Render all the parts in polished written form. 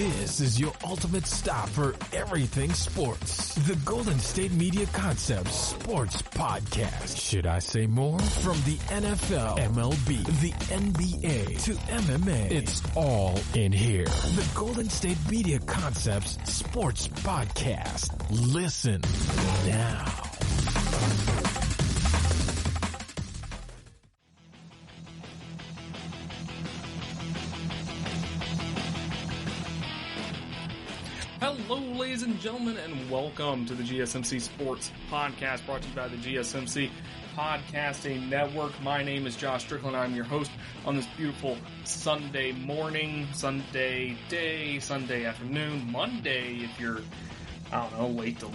This is your ultimate stop for everything sports. The Golden State Media Concepts Sports Podcast. Should I say more? From the NFL, MLB, the NBA to MMA, it's all in here. The Golden State Media Concepts Sports Podcast. Listen now. Hello, ladies and gentlemen, and welcome to the GSMC Sports Podcast, brought to you by the GSMC Podcasting Network. My name is Josh Strickland. I'm your host on this beautiful Sunday morning, Sunday day, Sunday afternoon, Monday, if you're, late to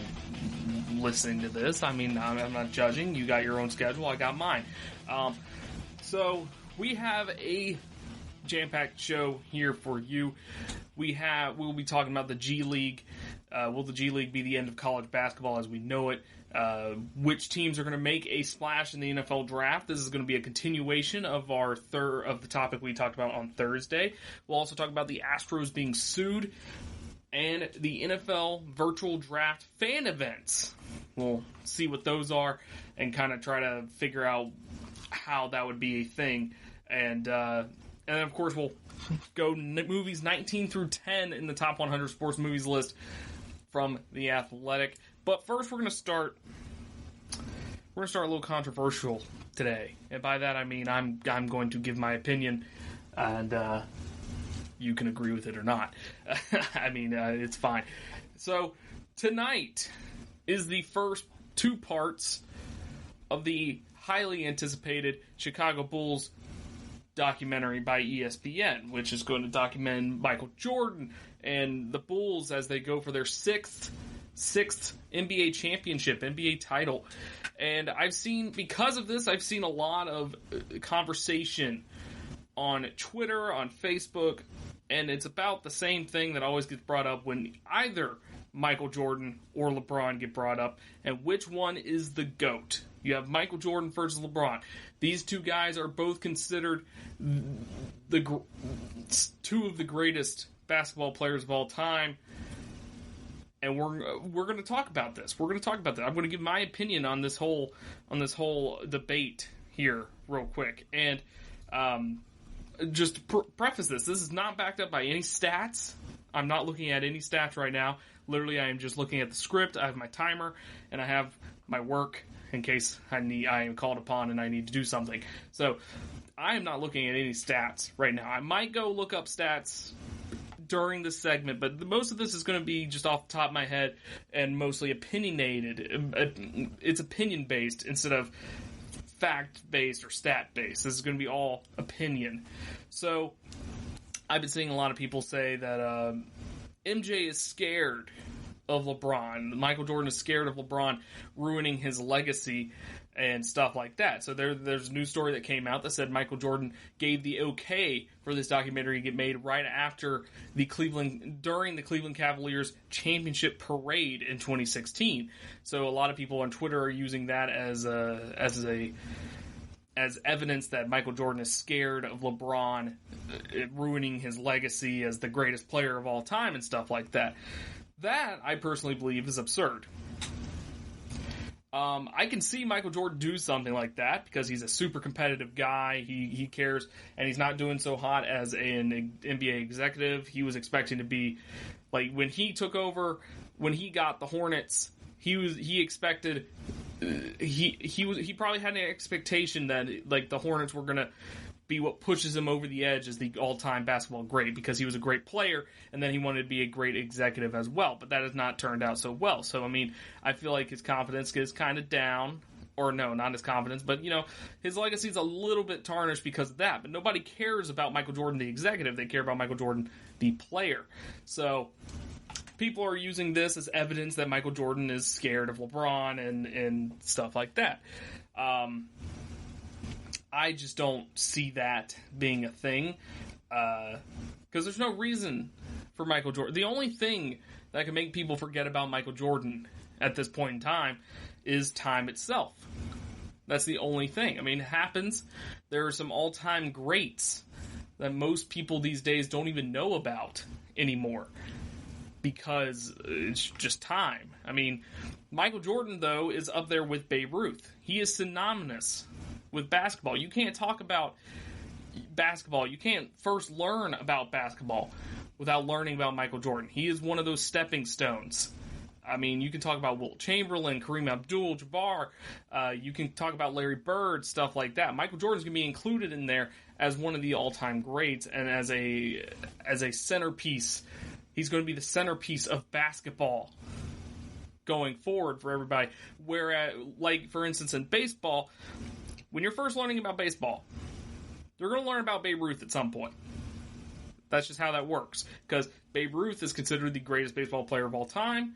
listening to this. I mean, I'm not judging. You got your own schedule. I got mine. So we have a jam-packed show here for you. We'll be talking about the G League. Will the G League be the end of college basketball as we know it? Which teams are going to make a splash in the NFL draft? This is going to be a continuation of the topic we talked about on Thursday. We'll also talk about the Astros being sued and the NFL virtual draft fan events. We'll see what those are and kind of try to figure out how that would be a thing. And then, of course, we'll go movies 19 through 10 in the top 100 sports movies list from The Athletic. But first, we're going to start a little controversial today. And by that, I mean I'm going to give my opinion, and you can agree with it or not. I mean, it's fine. So, tonight is the first two parts of the highly anticipated Chicago Bulls documentary by ESPN, which is going to document Michael Jordan and the Bulls as they go for their sixth NBA championship, NBA title. And because of this, I've seen a lot of conversation on Twitter, on Facebook, and it's about the same thing that always gets brought up when either Michael Jordan or LeBron get brought up, and which one is the GOAT? You have Michael Jordan versus LeBron. These two guys are both considered two of the greatest basketball players of all time, and we're going to talk about this. I'm going to give my opinion on this whole debate here real quick, and just preface this. This is not backed up by any stats. I'm not looking at any stats right now. Literally, I am just looking at the script. I have my timer, and I have my work in case I am called upon and I need to do something. So, I am not looking at any stats right now. I might go look up stats during this segment, but most of this is going to be just off the top of my head and mostly opinionated. It's opinion-based instead of fact-based or stat-based. This is going to be all opinion. So, I've been seeing a lot of people say that MJ is scared of LeBron. Michael Jordan is scared of LeBron ruining his legacy and stuff like that. So there's a news story that came out that said Michael Jordan gave the okay for this documentary to get made right after during the Cleveland Cavaliers championship parade in 2016. So a lot of people on Twitter are using that as evidence that Michael Jordan is scared of LeBron ruining his legacy as the greatest player of all time and stuff like that. That, I personally believe, is absurd. I can see Michael Jordan do something like that because he's a super competitive guy. He cares, and he's not doing so hot as an NBA executive. He was expecting to be, like, when he took over, when he got the Hornets, he expected... He probably had an expectation that, like, the Hornets were going to be what pushes him over the edge as the all-time basketball great because he was a great player, and then he wanted to be a great executive as well. But that has not turned out so well. So, I mean, I feel like his confidence is kind of down. Or no, not his confidence, but, his legacy is a little bit tarnished because of that. But nobody cares about Michael Jordan, the executive. They care about Michael Jordan, the player. So people are using this as evidence that Michael Jordan is scared of LeBron and stuff like that. I just don't see that being a thing because there's no reason for Michael Jordan. The only thing that can make people forget about Michael Jordan at this point in time is time itself. That's the only thing. I mean, it happens. There are some all-time greats that most people these days don't even know about anymore because it's just time. I mean, Michael Jordan, though, is up there with Babe Ruth. He is synonymous with basketball. You can't talk about basketball. You can't first learn about basketball without learning about Michael Jordan. He is one of those stepping stones. I mean, you can talk about Wilt Chamberlain, Kareem Abdul-Jabbar, you can talk about Larry Bird, stuff like that. Michael Jordan's going to be included in there as one of the all-time greats and as a centerpiece. He's going to be the centerpiece of basketball going forward for everybody. Whereas, like, for instance, in baseball, when you're first learning about baseball, you're going to learn about Babe Ruth at some point. That's just how that works. Because Babe Ruth is considered the greatest baseball player of all time.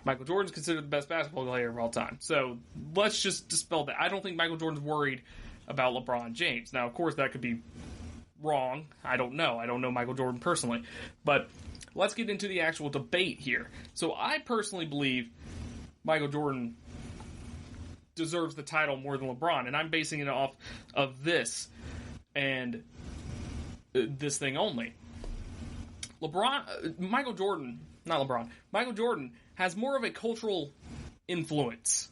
Michael Jordan's considered the best basketball player of all time. So let's just dispel that. I don't think Michael Jordan's worried about LeBron James. Now, of course, that could be wrong. I don't know. I don't know Michael Jordan personally. But let's get into the actual debate here. So I personally believe Michael Jordan deserves the title more than LeBron. And I'm basing it off of this and this thing only. Michael Jordan has more of a cultural influence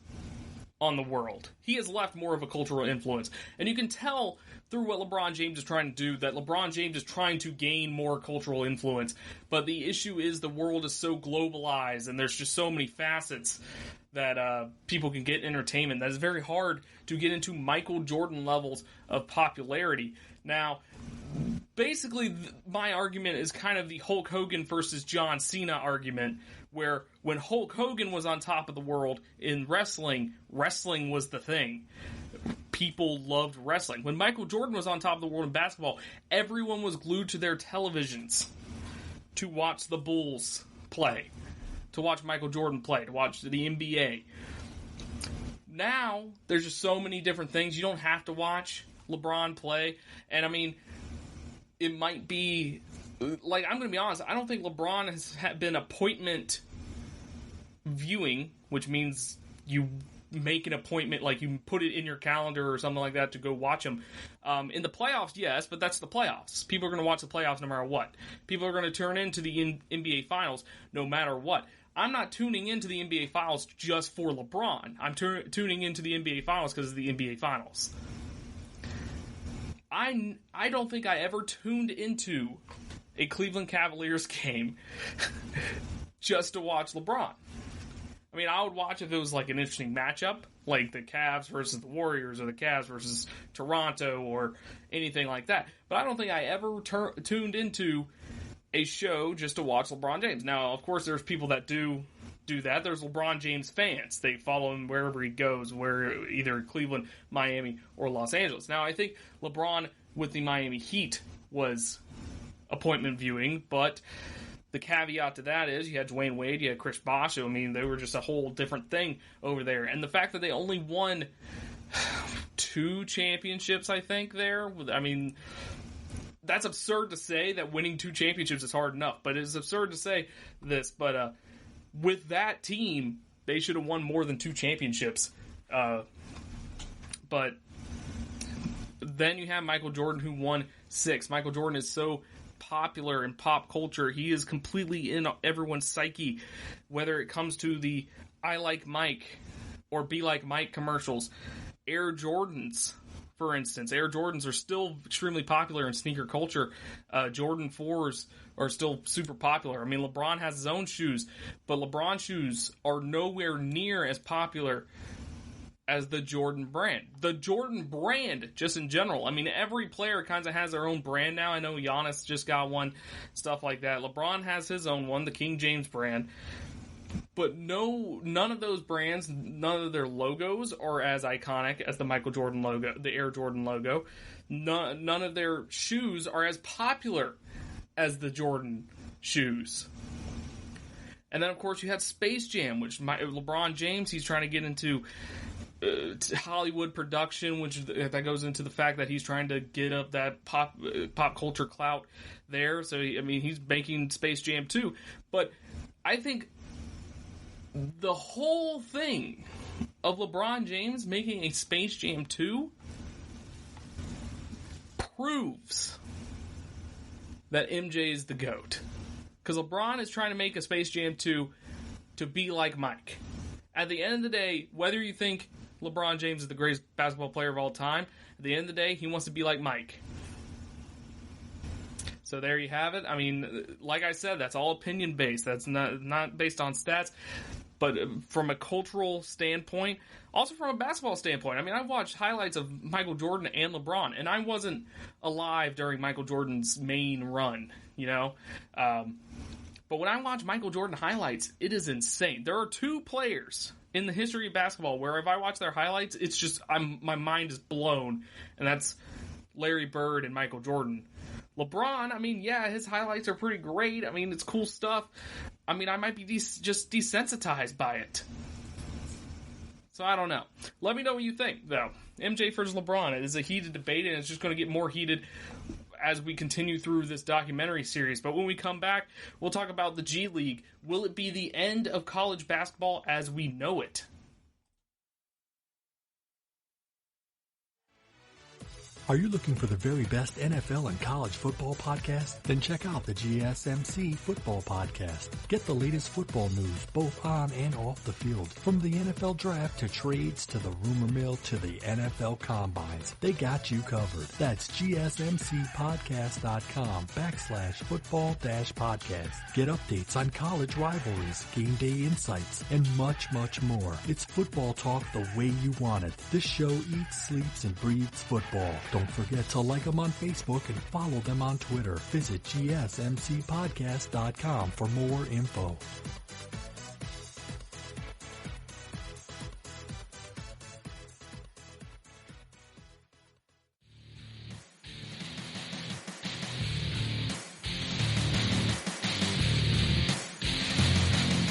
on the world. He has left more of a cultural influence. And you can tell through what LeBron James is trying to do that LeBron James is trying to gain more cultural influence. But the issue is the world is so globalized and there's just so many facets that people can get entertainment that it's very hard to get into Michael Jordan levels of popularity. Now, basically, my argument is kind of the Hulk Hogan versus John Cena argument, where when Hulk Hogan was on top of the world in wrestling, wrestling was the thing. People loved wrestling. When Michael Jordan was on top of the world in basketball, everyone was glued to their televisions to watch the Bulls play, to watch Michael Jordan play, to watch the NBA. Now, there's just so many different things. You don't have to watch LeBron play. And I mean, it might be, like, I'm going to be honest, I don't think LeBron has been appointment viewing, which means you make an appointment, like you put it in your calendar or something like that to go watch him. In the playoffs, yes, but that's the playoffs. People are going to watch the playoffs no matter what. People are going to turn into the NBA Finals no matter what. I'm not tuning into the NBA Finals just for LeBron. I'm tuning into the NBA Finals because of the NBA Finals. I don't think I ever tuned into a Cleveland Cavaliers game just to watch LeBron. I mean, I would watch if it was like an interesting matchup, like the Cavs versus the Warriors or the Cavs versus Toronto or anything like that. But I don't think I ever tuned into a show just to watch LeBron James. Now, of course, there's people that do that. There's LeBron James fans. They follow him wherever he goes, where either Cleveland, Miami, or Los Angeles. Now, I think LeBron with the Miami Heat was appointment viewing, but the caveat to that is you had Dwayne Wade, you had Chris Bosh. I mean, they were just a whole different thing over there. And the fact that they only won 2 championships, I think, there, I mean, that's absurd to say that winning 2 championships is hard enough, but it's absurd to say this. But with that team, they should have won more than 2 championships. But then you have Michael Jordan, who won 6. Michael Jordan is so popular in pop culture. He is completely in everyone's psyche, whether it comes to the I Like Mike or Be Like Mike commercials. Air Jordans, for instance. Air Jordans are still extremely popular in sneaker culture. Jordan 4s are still super popular. I mean, LeBron has his own shoes, but LeBron shoes are nowhere near as popular as the Jordan brand. The Jordan brand, just in general. I mean, every player kind of has their own brand now. I know Giannis just got one, stuff like that. LeBron has his own one, the King James brand. But none of those brands, none of their logos are as iconic as the Michael Jordan logo, the Air Jordan logo. None of their shoes are as popular as the Jordan shoes. And then, of course, you had Space Jam, which LeBron James, he's trying to get into Hollywood production, which that goes into the fact that he's trying to get up that pop culture clout there. So, I mean, he's making Space Jam 2. But I think the whole thing of LeBron James making a Space Jam 2 proves that MJ is the GOAT. Because LeBron is trying to make a Space Jam 2 to be like Mike. At the end of the day, whether you think LeBron James is the greatest basketball player of all time, at the end of the day, he wants to be like Mike. So there you have it. I mean, like I said, that's all opinion-based. That's not based on stats. But from a cultural standpoint, also from a basketball standpoint, I mean, I've watched highlights of Michael Jordan and LeBron, and I wasn't alive during Michael Jordan's main run, you know? But when I watch Michael Jordan highlights, it is insane. There are two players in the history of basketball where if I watch their highlights, it's just, my mind is blown, and that's Larry Bird and Michael Jordan. LeBron, I mean, yeah, his highlights are pretty great. I mean, it's cool stuff. I mean, I might be just desensitized by it. So I don't know. Let me know what you think, though. MJ versus LeBron. It is a heated debate, and it's just going to get more heated as we continue through this documentary series. But when we come back, we'll talk about the G League. Will it be the end of college basketball as we know it? Are you looking for the very best NFL and college football podcast? Then check out the GSMC Football Podcast. Get the latest football news both on and off the field. From the NFL Draft to trades to the rumor mill to the NFL Combines. They got you covered. That's GSMCpodcast.com/football-podcast. Get updates on college rivalries, game day insights, and much, much more. It's football talk the way you want it. This show eats, sleeps, and breathes football. Don't forget to like them on Facebook and follow them on Twitter. Visit GSMCpodcast.com for more info.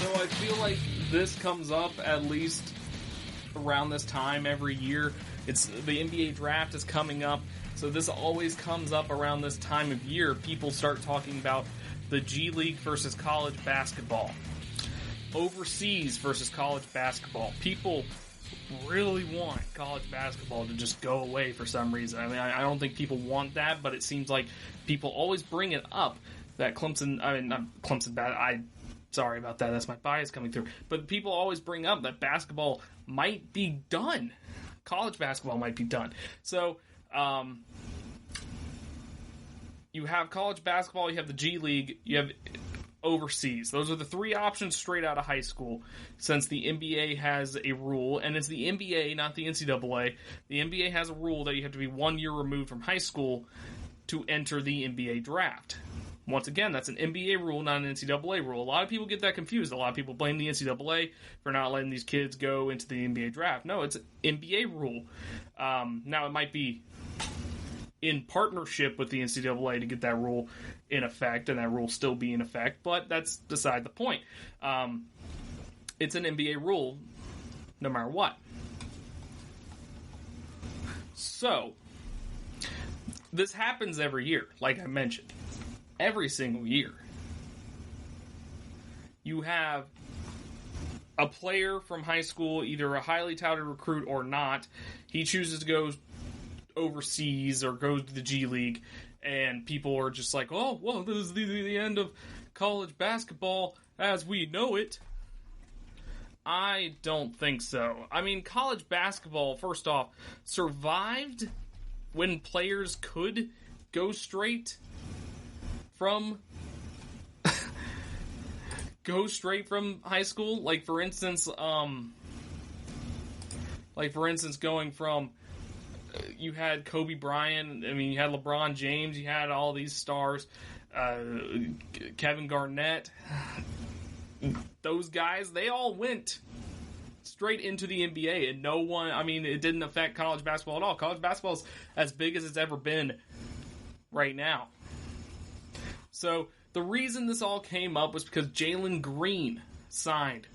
So I feel like this comes up at least around this time every year. It's the NBA draft is coming up, so this always comes up around this time of year. People start talking about the G League versus college basketball, overseas versus college basketball. People really want college basketball to just go away for some reason. I mean, I don't think people want that, but it seems like people always bring it up that Clemson. I mean, not Clemson. Sorry about that. That's my bias coming through. But people always bring up that basketball might be done. College basketball might be done. So, you have college basketball, you have the G League, you have overseas. Those are the three options straight out of high school, since the NBA has a rule, and it's the NBA, not the NCAA. The NBA has a rule that you have to be 1 year removed from high school to enter the NBA draft. Once again, that's an NBA rule, not an NCAA rule. A lot of people get that confused. A lot of people blame the NCAA for not letting these kids go into the NBA draft. No, it's an NBA rule. Now, it might be in partnership with the NCAA to get that rule in effect, and that rule still be in effect, but that's beside the point. It's an NBA rule no matter what. So, this happens every year, like I mentioned. Every single year. You have a player from high school, either a highly touted recruit or not. He chooses to go overseas or go to the G League, and people are just like, oh, well, this is the end of college basketball as we know it. I don't think so. I mean, college basketball, first off, survived when players could go straight from high school, like for instance going from you had Kobe Bryant, I mean you had LeBron James, you had all these stars, Kevin Garnett, those guys, they all went straight into the NBA, and no one, I mean, it didn't affect college basketball at all. College basketball is as big as it's ever been right now. So, the reason this all came up was because Jalen Green signed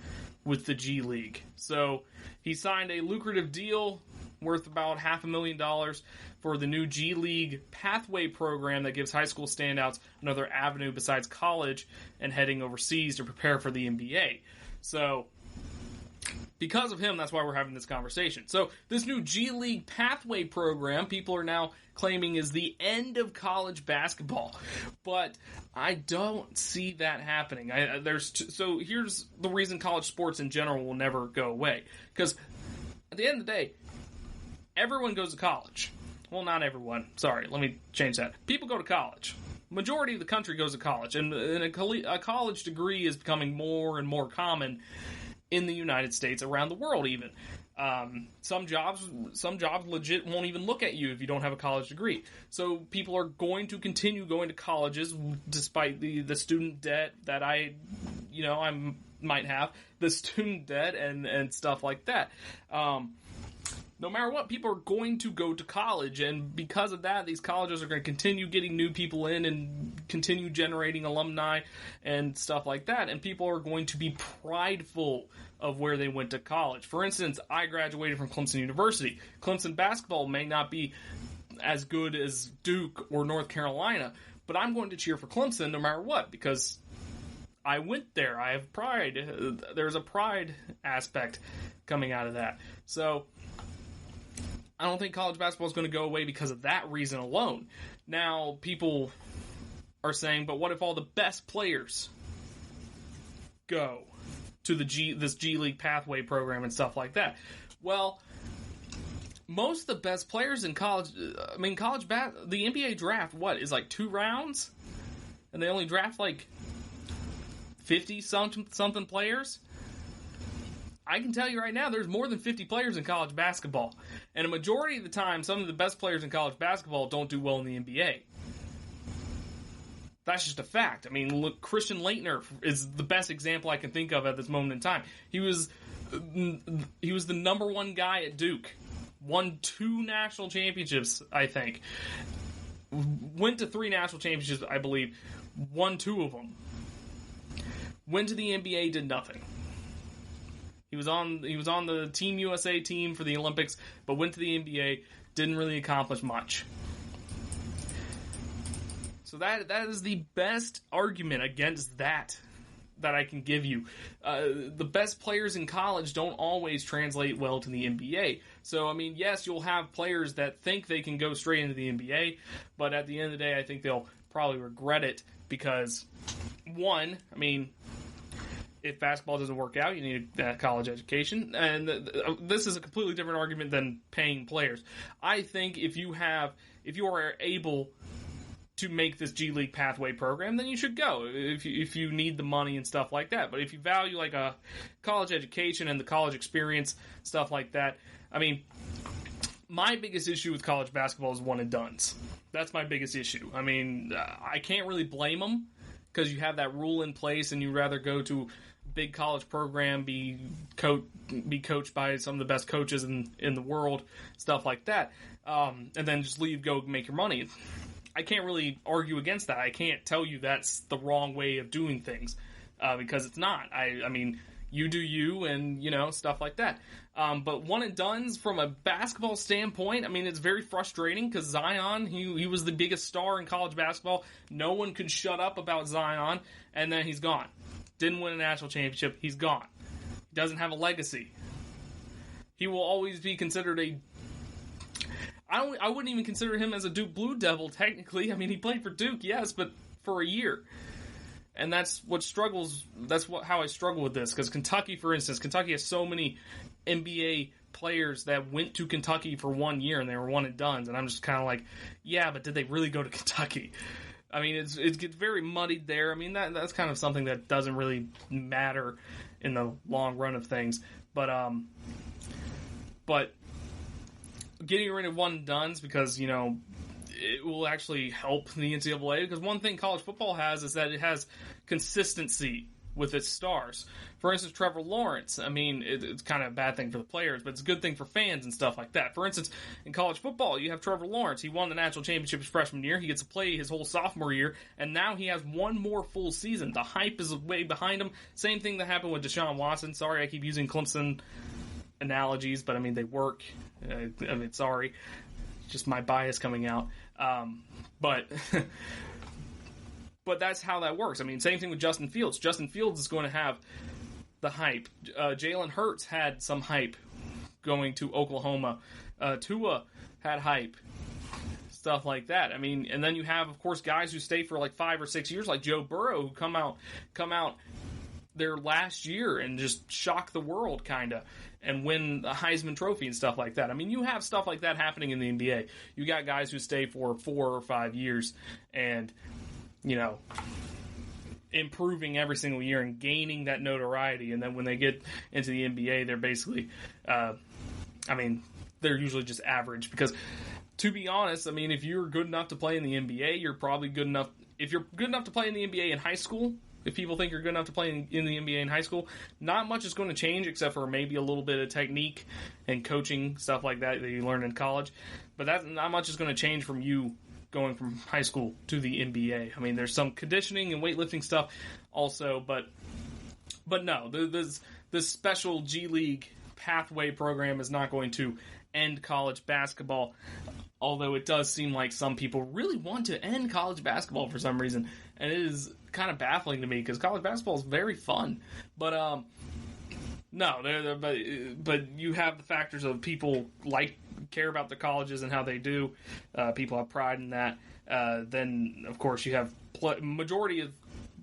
with the G League. So, he signed a lucrative deal worth about $500,000 for the new G League Pathway program that gives high school standouts another avenue besides college and heading overseas to prepare for the NBA. So, because of him, that's why we're having this conversation. So this new G League pathway program, people are now claiming is the end of college basketball. But I don't see that happening. So here's the reason college sports in general will never go away. Because at the end of the day, everyone goes to college. Well, not everyone. Sorry, let me change that. People go to college. Majority of the country goes to college. And a college degree is becoming more and more common in the United States, around the world even. Some jobs legit won't even look at you if you don't have a college degree. So people are going to continue going to colleges despite the student debt that I might have, the student debt and stuff like that. No matter what, people are going to go to college, and because of that, these colleges are going to continue getting new people in and continue generating alumni and stuff like that, and people are going to be prideful of where they went to college. For instance, I graduated from Clemson University. Clemson basketball may not be as good as Duke or North Carolina, but I'm going to cheer for Clemson no matter what, because I went there. I have pride. There's a pride aspect coming out of that. So I don't think college basketball is going to go away because of that reason alone. Now, people are saying, but what if all the best players go to this G League pathway program and stuff like that? Well, most of the best players in college, the NBA draft, is like 2 rounds? And they only draft like 50-something players? I can tell you right now, there's more than 50 players in college basketball. And a majority of the time, some of the best players in college basketball don't do well in the NBA. That's just a fact. I mean, look, Christian Laettner is the best example I can think of at this moment in time. He was the number 1 guy at Duke. Won 2 national championships, I think. Went to 3 national championships, I believe. Won 2 of them. Went to the NBA, did nothing. He was on the Team USA team for the Olympics, but went to the NBA, didn't really accomplish much. So that is the best argument against that I can give you. The best players in college don't always translate well to the NBA. So, I mean, yes, you'll have players that think they can go straight into the NBA, but at the end of the day, I think they'll probably regret it because, one, I mean, if basketball doesn't work out, you need a college education. And this is a completely different argument than paying players. I think if you are able to make this G League pathway program, then you should go if you need the money and stuff like that. But if you value like a college education and the college experience, stuff like that, I mean, my biggest issue with college basketball is one and dones. That's my biggest issue. I mean, I can't really blame them because you have that rule in place and you'd rather go to big college program, be coached by some of the best coaches in the world, stuff like that, and then just leave, go make your money. I can't really argue against that. I can't tell you that's the wrong way of doing things because it's not. I mean, you do you, and stuff like that. But one and dones from a basketball standpoint, I mean, it's very frustrating because Zion, he was the biggest star in college basketball. No one could shut up about Zion, and then he's gone. Didn't win a national championship. He's gone. He doesn't have a legacy. He will always be considered I wouldn't even consider him as a Duke Blue Devil, technically. I mean, he played for Duke, yes, but for a year. And that's how I struggle with this. Because Kentucky, for instance, Kentucky has so many NBA players that went to Kentucky for 1 year and they were one and dones. And I'm just kind of like, yeah, but did they really go to Kentucky? I mean, it gets very muddied there. I mean, that's kind of something that doesn't really matter in the long run of things. But getting rid of one and dones because, it will actually help the NCAA, because one thing college football has is that it has consistency with its stars. For instance, Trevor Lawrence, I mean, it's kind of a bad thing for the players, but it's a good thing for fans and stuff like that. For instance, in college football, you have Trevor Lawrence. He won the national championship his freshman year. He gets to play his whole sophomore year, and now he has one more full season. The hype is way behind him. Same thing that happened with Deshaun Watson. Sorry, I keep using Clemson analogies, but I mean, they work. I mean, sorry. Just my bias coming out. But that's how that works. I mean, same thing with Justin Fields. Justin Fields is going to have the hype. Jalen Hurts had some hype going to Oklahoma. Tua had hype. Stuff like that. I mean, and then you have, of course, guys who stay for like 5 or 6 years, like Joe Burrow, who come out their last year and just shock the world, kind of, and win the Heisman Trophy and stuff like that. I mean, you have stuff like that happening in the NBA. You got guys who stay for 4 or 5 years and, improving every single year and gaining that notoriety. And then when they get into the NBA, they're basically, they're usually just average because, to be honest, I mean, if you're good enough to play in the NBA, you're probably good enough. If you're good enough to play in the NBA in high school, if people think you're good enough to play in the NBA in high school, not much is going to change except for maybe a little bit of technique and coaching, stuff like that you learn in college. But that not much is going to change from you going from high school to the NBA. I mean, there's some conditioning and weightlifting stuff also, but no, this special G League pathway program is not going to end college basketball, although it does seem like some people really want to end college basketball for some reason, and it is kind of baffling to me because college basketball is very fun. But no, but you have the factors of people care about the colleges and how they do. People have pride in that. Then, of course, you have majority of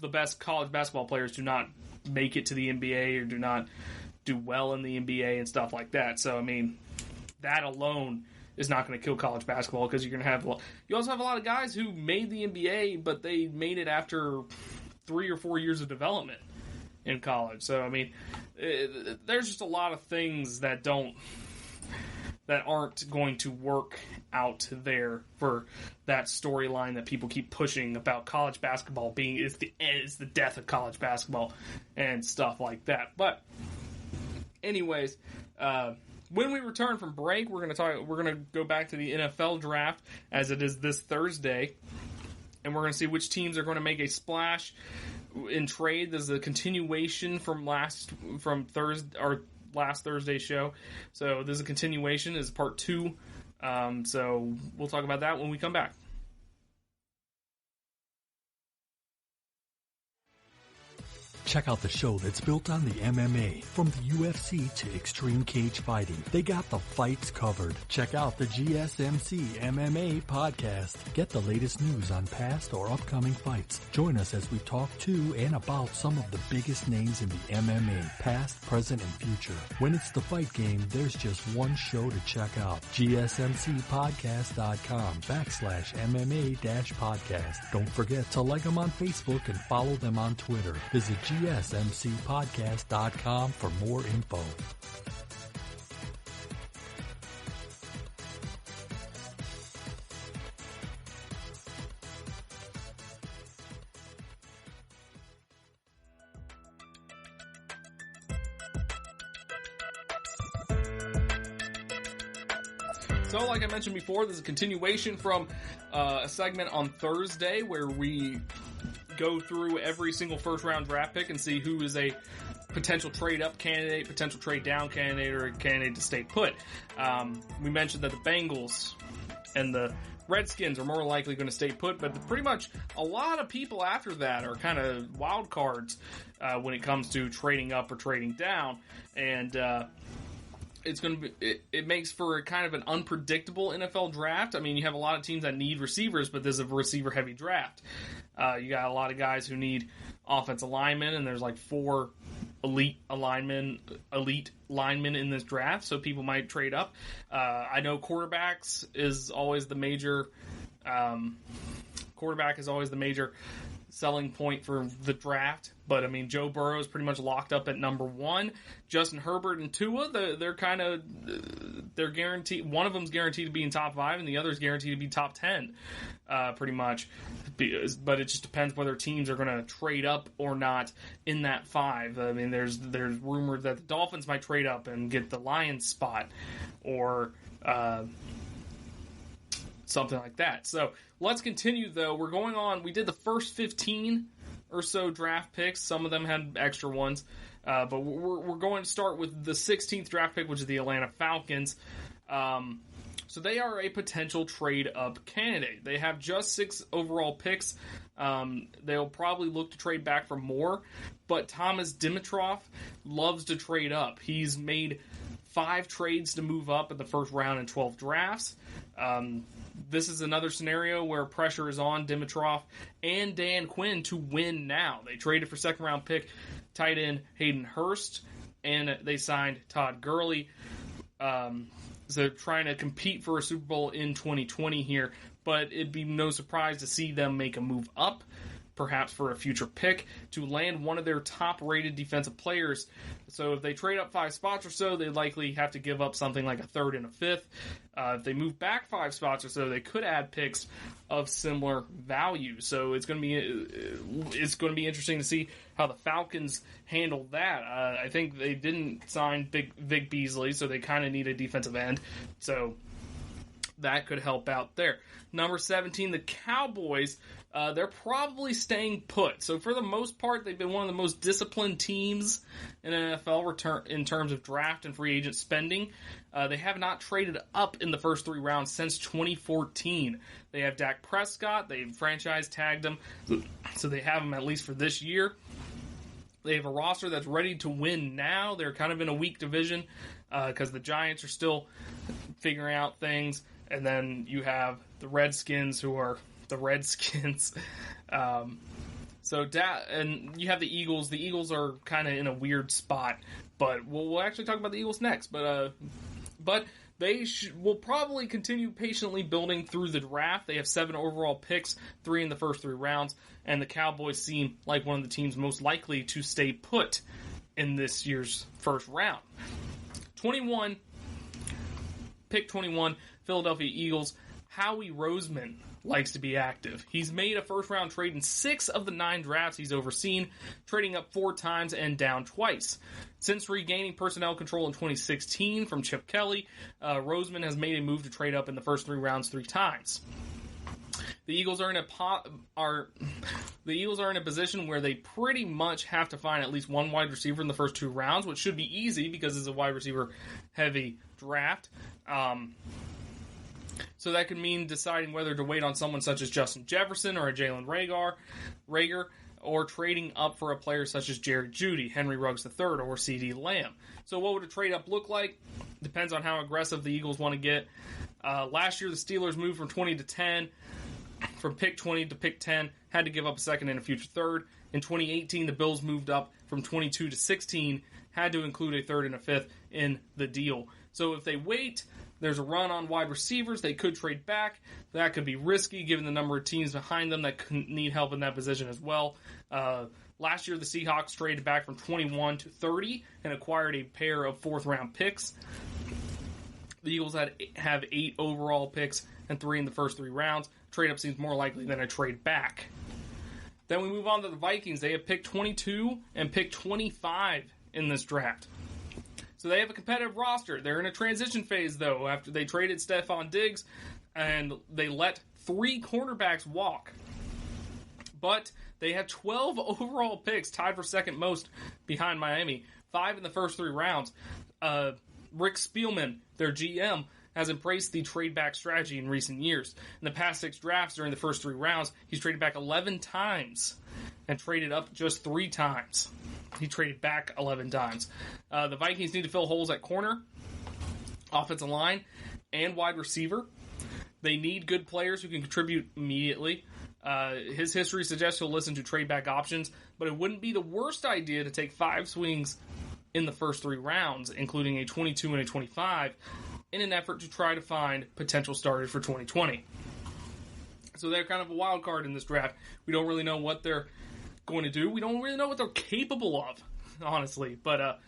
the best college basketball players do not make it to the NBA or do not do well in the NBA and stuff like that. So, I mean, that alone is not going to kill college basketball because you're going to have. You also have a lot of guys who made the NBA, but they made it after 3 or 4 years of development in college. So, I mean, there's just a lot of things that aren't going to work out there for that storyline that people keep pushing about college basketball being is the death of college basketball and stuff like that. But anyways, when we return from break, we're going to go back to the NFL draft as it is this Thursday, and we're going to see which teams are going to make a splash in trade. This is a continuation from last Thursday's show. So this is a continuation, this is part 2. So we'll talk about that when we come back. Check out the show that's built on the MMA. From the UFC to extreme cage fighting, they got the fights covered. Check out the GSMC MMA podcast. Get the latest news on past or upcoming fights. Join us as we talk to and about some of the biggest names in the MMA, past, present, and future. When it's the fight game, there's just one show to check out. GSMCpodcast.com/MMA-podcast. Don't forget to like them on Facebook and follow them on Twitter. Visit GSMCpodcast.com for more info. So, like I mentioned before, this is a continuation from a segment on Thursday where we go through every single first-round draft pick and see who is a potential trade-up candidate, potential trade-down candidate, or a candidate to stay put. We mentioned that the Bengals and the Redskins are more likely going to stay put, but pretty much a lot of people after that are kind of wild cards when it comes to trading up or trading down, and it's going to be. It makes for kind of an unpredictable NFL draft. I mean, you have a lot of teams that need receivers, but this is a receiver-heavy draft. You got a lot of guys who need offensive linemen, and there's like 4 elite linemen in this draft, so people might trade up. I know quarterbacks is always the major. Quarterback is always the major selling point for the draft, but I mean, Joe Burrow is pretty much locked up at number 1. Justin Herbert and Tua, they're guaranteed. One of them's guaranteed to be in top 5, and the other's guaranteed to be top 10, pretty much. But it just depends whether teams are going to trade up or not in that 5. I mean, there's rumored that the Dolphins might trade up and get the Lions spot, or something like that. So let's continue, though. We did the first 15 or so draft picks. Some of them had extra ones. But we're going to start with the 16th draft pick, which is the Atlanta Falcons. So they are a potential trade-up candidate. They have just 6 overall picks. They'll probably look to trade back for more, but Thomas Dimitroff loves to trade up. He's made 5 trades to move up in the first round in 12 drafts. This is another scenario where pressure is on Dimitroff and Dan Quinn to win now. They traded for second-round pick tight end Hayden Hurst, and they signed Todd Gurley. So trying to compete for a Super Bowl in 2020 here, but it'd be no surprise to see them make a move up, perhaps for a future pick, to land one of their top-rated defensive players. So if they trade up 5 spots or so, they'd likely have to give up something like a 3rd and a 5th. If they move back 5 spots or so, they could add picks of similar value. So it's going to be interesting to see how the Falcons handle that. I think they didn't sign Vic Beasley, so they kind of need a defensive end. So that could help out there. Number 17, the Cowboys. They're probably staying put. So for the most part, they've been one of the most disciplined teams in NFL in terms of draft and free agent spending. They have not traded up in the first 3 rounds since 2014. They have Dak Prescott. They've franchise tagged him, so they have him at least for this year. They have a roster that's ready to win now. They're kind of in a weak division because the Giants are still figuring out things. And then you have the Redskins, who are the Redskins. And you have the Eagles. The Eagles are kind of in a weird spot, but we'll actually talk about the Eagles next. But they will probably continue patiently building through the draft. They have 7 overall picks, 3 in the first 3 rounds, and the Cowboys seem like one of the teams most likely to stay put in this year's first round. Pick 21, Philadelphia Eagles. Howie Roseman likes to be active. He's made a first-round trade in 6 of the 9 drafts he's overseen, trading up 4 times and down twice. Since regaining personnel control in 2016 from Chip Kelly, Roseman has made a move to trade up in the first 3 rounds 3 times. The Eagles are in a position where they pretty much have to find at least one wide receiver in the first 2 rounds, which should be easy because it's a wide receiver heavy draft. So that could mean deciding whether to wait on someone such as Justin Jefferson or a Jalen Reagor, or trading up for a player such as Jerry Jeudy, Henry Ruggs III, or CeeDee Lamb. So what would a trade up look like? Depends on how aggressive the Eagles want to get. Last year, the Steelers moved from 20 to 10. From pick 20 to pick 10, had to give up a second and a future third. In 2018, the Bills moved up from 22 to 16, had to include a 3rd and a 5th in the deal. So if they wait, there's a run on wide receivers. They could trade back. That could be risky given the number of teams behind them that need help in that position as well. Last year, the Seahawks traded back from 21 to 30 and acquired a pair of 4th-round picks. The Eagles have 8 overall picks and 3 in the first 3 rounds. Trade up seems more likely than a trade back. Then we move on to the Vikings. They have pick 22 and pick 25 in this draft. So they have a competitive roster. They're in a transition phase, though, after they traded Stephon Diggs and they let 3 cornerbacks walk. But they have 12 overall picks, tied for second most behind Miami. 5 in the first 3 rounds. Rick Spielman, their GM, has embraced the trade-back strategy in recent years. In the past 6 drafts during the first 3 rounds, he's traded back 11 times and traded up just 3 times. He traded back 11 times. The Vikings need to fill holes at corner, offensive line, and wide receiver. They need good players who can contribute immediately. His history suggests he'll listen to trade-back options, but it wouldn't be the worst idea to take 5 swings in the first 3 rounds, including a 22 and a 25, in an effort to try to find potential starters for 2020. So they're kind of a wild card in this draft. We don't really know what they're going to do. We don't really know what they're capable of, honestly. But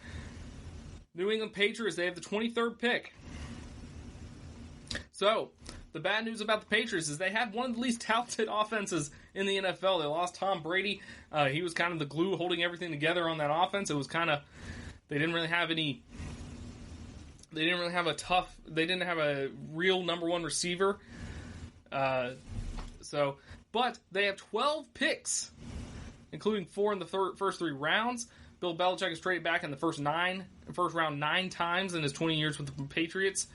New England Patriots, they have the 23rd pick. So the bad news about the Patriots is they had one of the least talented offenses in the NFL. They lost Tom Brady. He was kind of the glue holding everything together on that offense. It was kind of, they didn't have a real number 1 receiver. But they have 12 picks, including 4 in the first 3 rounds. Bill Belichick has traded back in the first round 9 times in his 20 years with the Patriots.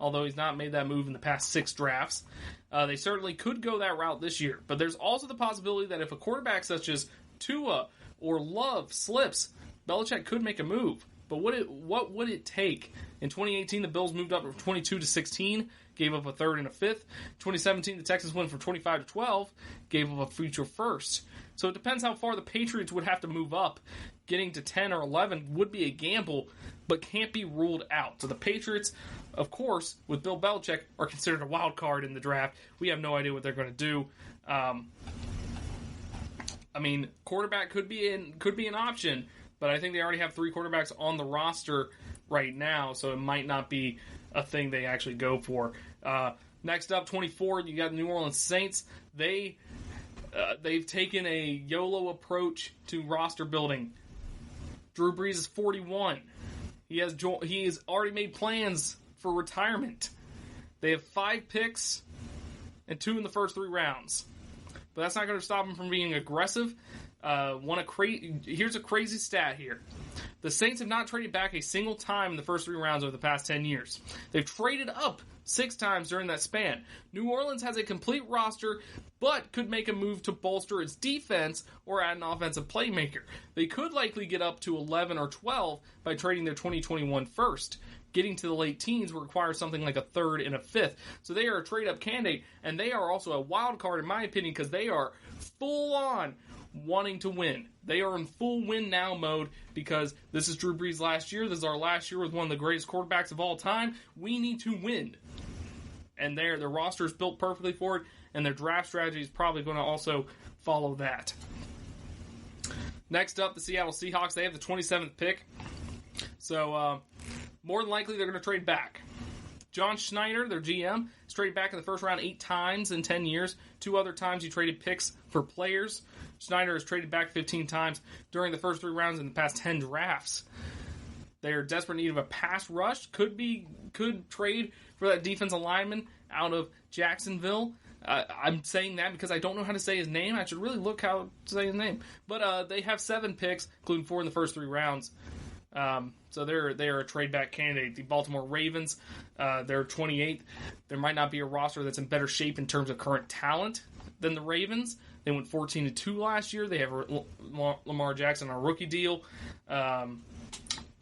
although he's not made that move in the past 6 drafts. They certainly could go that route this year. But there's also the possibility that if a quarterback such as Tua or Love slips, Belichick could make a move. But what would it take? In 2018, the Bills moved up from 22 to 16, gave up a third and a fifth. 2017, the Texans went from 25 to 12, gave up a future first. So it depends how far the Patriots would have to move up. Getting to 10 or 11 would be a gamble, but can't be ruled out. So the Patriots, of course, with Bill Belichick, are considered a wild card in the draft. We have no idea what they're going to do. Quarterback could be an option, but I think they already have 3 quarterbacks on the roster right now, so it might not be a thing they actually go for. Next up, 24, you got the New Orleans Saints. They've taken a YOLO approach to roster building. Drew Brees is 41. He has already made plans for retirement. They have 5 picks and 2 in the first 3 rounds. But that's not going to stop him from being aggressive. Here's a crazy stat here. The Saints have not traded back a single time in the first 3 rounds over the past 10 years. They've traded up 6 times during that span. New Orleans has a complete roster, but could make a move to bolster its defense or add an offensive playmaker. They could likely get up to 11 or 12 by trading their 2021 first. Getting to the late teens will require something like a third and a fifth. So they are a trade-up candidate, and they are also a wild card, in my opinion, because they are full-on wanting to win. They are in full win-now mode because this is Drew Brees' last year. This is our last year with one of the greatest quarterbacks of all time. We need to win. And their roster is built perfectly for it, and their draft strategy is probably going to also follow that. Next up, the Seattle Seahawks. They have the 27th pick. So, more than likely, they're going to trade back. John Schneider, their GM, has traded back in the first round 8 times in 10 years. 2 other times he traded picks for players. Schneider has traded back 15 times during the first 3 rounds in the past 10 drafts. They are desperate need of a pass rush. Could trade for that defensive lineman out of Jacksonville. I'm saying that because I don't know how to say his name. I should really look how to say his name. But they have 7 picks, including 4 in the first 3 rounds. So they're a trade back candidate. The Baltimore Ravens, they're 28th. There might not be a roster that's in better shape in terms of current talent than the Ravens. They went 14-2 last year. They have Lamar Jackson on a rookie deal.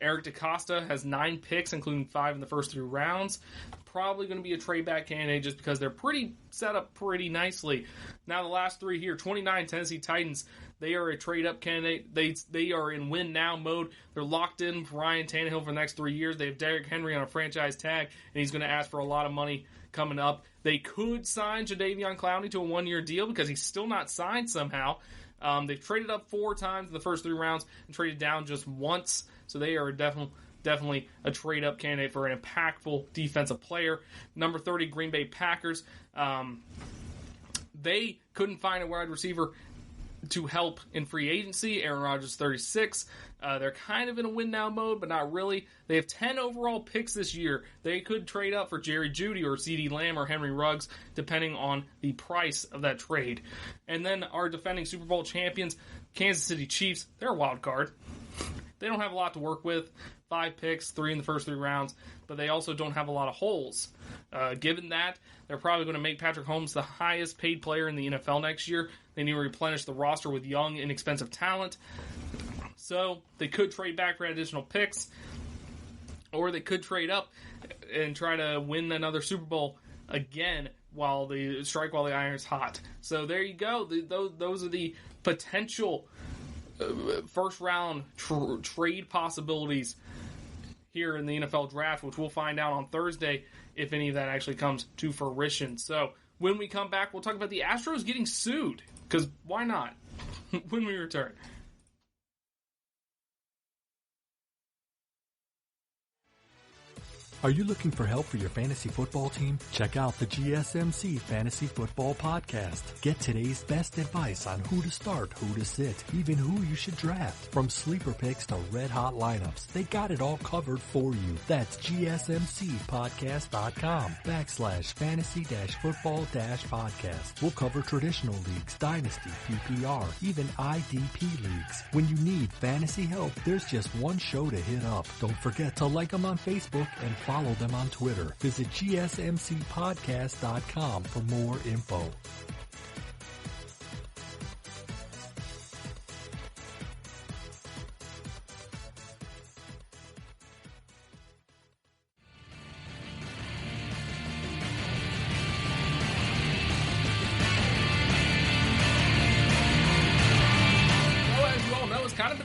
Eric DeCosta has 9 picks, including 5 in the first 3 rounds. Probably going to be a trade back candidate just because they're pretty set up pretty nicely. Now the last 3 here, 29 Tennessee Titans. They are a trade-up candidate. They are in win-now mode. They're locked in for Ryan Tannehill for the next 3 years. They have Derrick Henry on a franchise tag, and he's going to ask for a lot of money coming up. They could sign Jadeveon Clowney to a 1-year deal because he's still not signed somehow. They've traded up 4 times in the first 3 rounds and traded down just once. So they are definitely a trade-up candidate for an impactful defensive player. Number 30, Green Bay Packers. They couldn't find a wide receiver to help in free agency. Aaron Rodgers, 36. They're kind of in a win-now mode, but not really. They have 10 overall picks this year. They could trade up for Jerry Jeudy or CeeDee Lamb or Henry Ruggs, depending on the price of that trade. And then our defending Super Bowl champions, Kansas City Chiefs, they're a wild card. They don't have a lot to work with. 5 picks, 3 in the first 3 rounds, but they also don't have a lot of holes. Given that, they're probably going to make Patrick Mahomes the highest paid player in the NFL next year. They need to replenish the roster with young, inexpensive talent. So they could trade back for additional picks, or they could trade up and try to win another Super Bowl again while the iron's hot. So there you go. Those are the potential first round trade possibilities here in the NFL draft, which we'll find out on Thursday if any of that actually comes to fruition. So when we come back, we'll talk about the Astros getting sued, because why not? When we return. Are you looking for help for your fantasy football team? Check out the GSMC Fantasy Football Podcast. Get today's best advice on who to start, who to sit, even who you should draft. From sleeper picks to red-hot lineups, they got it all covered for you. That's GSMCpodcast.com/fantasy-football-podcast. We'll cover traditional leagues, dynasty, PPR, even IDP leagues. When you need fantasy help, there's just one show to hit up. Don't forget to like them on Facebook and follow them on Twitter. Visit GSMCpodcast.com for more info.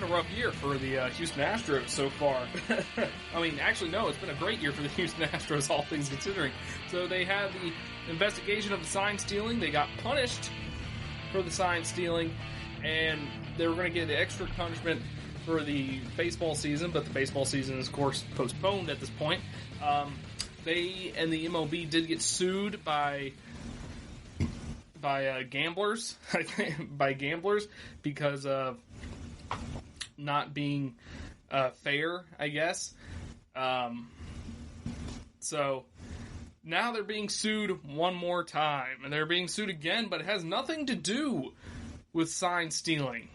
Rough year for the Houston Astros so far. I mean, actually, no, it's been a great year for the Houston Astros, all things considering. So they had the investigation of the sign stealing. They got punished for the sign stealing, and they were going to get the extra punishment for the baseball season, but the baseball season is, of course, postponed at this point. They and the MLB did get sued by gamblers, I think, by gamblers, because of not being fair, I guess. So now they're being sued one more time, and they're being sued again, but it has nothing to do with sign stealing.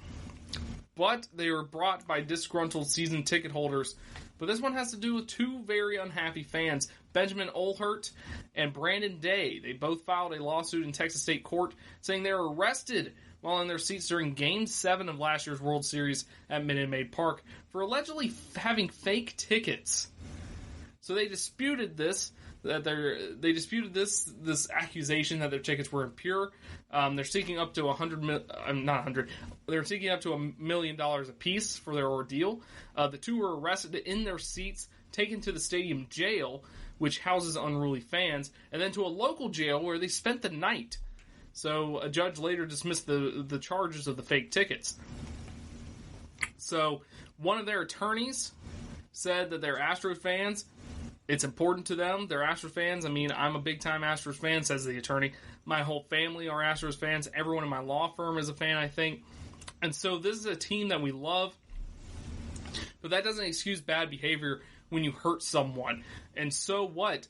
But they were brought by disgruntled season ticket holders. But this one has to do with two very unhappy fans, Benjamin Olhert and Brandon Day. They both filed a lawsuit in Texas State Court saying they were arrested while in their seats during Game 7 of last year's World Series at Minute Maid Park for allegedly having fake tickets. So they disputed this, this accusation that their tickets were impure. They're seeking up to they're seeking up to $1 million apiece for their ordeal. The two were arrested in their seats, taken to the stadium jail, which houses unruly fans, and then to a local jail where they spent the night. So a judge later dismissed the charges of the fake tickets. So one of their attorneys said that they're Astros fans. It's important to them. They're Astros fans. I mean, I'm a big-time Astros fan, says the attorney. My whole family are Astros fans. Everyone in my law firm is a fan, I think. And so this is a team that we love. But that doesn't excuse bad behavior when you hurt someone. And so what?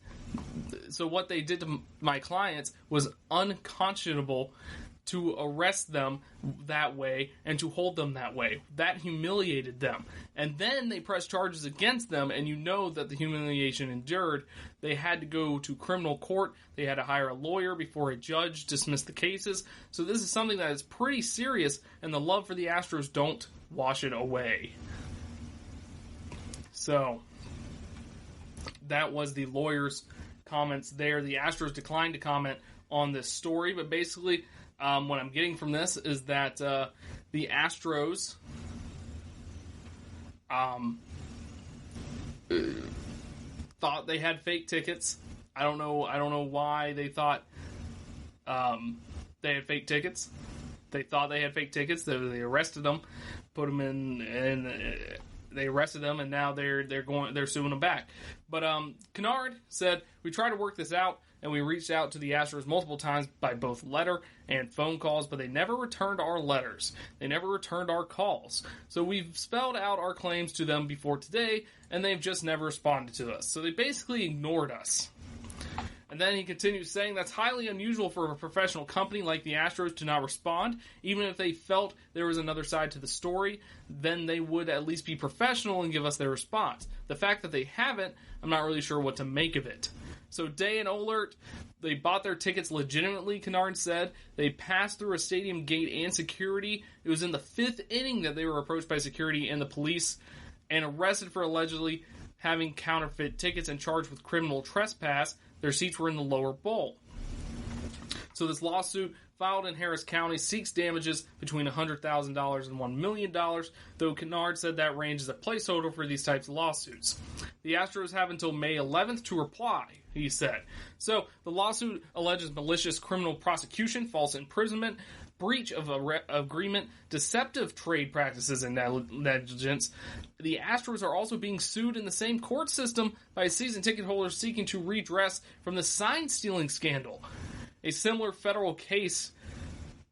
So what they did to my clients was unconscionable, to arrest them that way and to hold them that way. That humiliated them. And then they pressed charges against them, and you know that the humiliation endured. They had to go to criminal court. They had to hire a lawyer before a judge dismissed the cases. So this is something that is pretty serious, and the love for the Astros don't wash it away. So that was the lawyer's comments there. The Astros declined to comment on this story, but basically what I'm getting from this is that the Astros thought they had fake tickets. I don't know why they thought they had fake tickets. They thought they had fake tickets. They arrested them, put them in they arrested them, and now they're suing them back. But Kennard said, "We tried to work this out, and we reached out to the Astros multiple times by both letter and phone calls, but they never returned our letters. They never returned our calls. So we've spelled out our claims to them before today, and they've just never responded to us. So they basically ignored us." And then he continues saying, "That's highly unusual for a professional company like the Astros to not respond. Even if they felt there was another side to the story, then they would at least be professional and give us their response. The fact that they haven't, I'm not really sure what to make of it." So Day and Olert, they bought their tickets legitimately, Kennard said. They passed through a stadium gate and security. It was in the 5th inning that they were approached by security and the police and arrested for allegedly having counterfeit tickets and charged with criminal trespass. Their seats were in the lower bowl. So this lawsuit, filed in Harris County, seeks damages between $100,000 and $1 million, though Kennard said that range is a placeholder for these types of lawsuits. The Astros have until May 11th to reply, he said. So the lawsuit alleges malicious criminal prosecution, false imprisonment, breach of agreement, deceptive trade practices, and negligence. The Astros are also being sued in the same court system by season ticket holders seeking to redress from the sign-stealing scandal. A similar federal case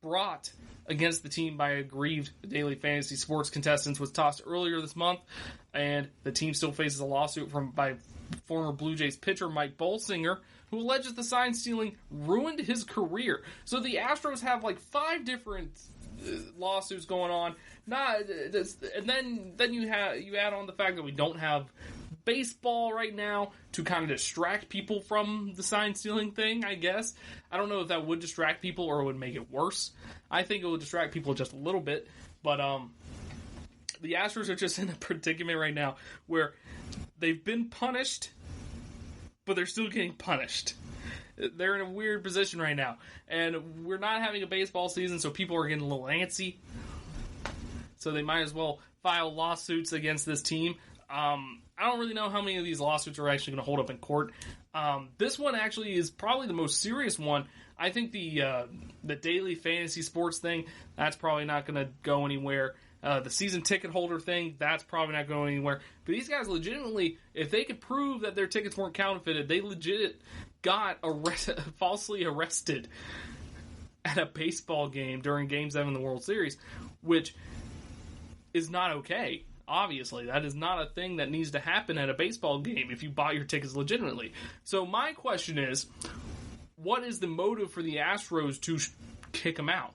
brought against the team by aggrieved daily fantasy sports contestants was tossed earlier this month, and the team still faces a lawsuit by former Blue Jays pitcher Mike Bolsinger, who alleges the sign stealing ruined his career. So the Astros have like 5 different lawsuits going on. And then you add on the fact that we don't have baseball right now to kind of distract people from the sign stealing thing, I guess. I don't know if that would distract people or it would make it worse. I think it would distract people just a little bit. But the Astros are just in a predicament right now where they've been punished, but they're still getting punished. They're in a weird position right now. And we're not having a baseball season, so people are getting a little antsy. So they might as well file lawsuits against this team. I don't really know how many of these lawsuits are actually going to hold up in court. This one actually is probably the most serious one. I think the daily fantasy sports thing, that's probably not going to go anywhere. The season ticket holder thing, that's probably not going anywhere. But these guys legitimately, if they could prove that their tickets weren't counterfeited, they legit got falsely arrested at a baseball game during Game 7 of the World Series, which is not okay. Obviously, that is not a thing that needs to happen at a baseball game if you bought your tickets legitimately. So my question is, what is the motive for the Astros to kick them out?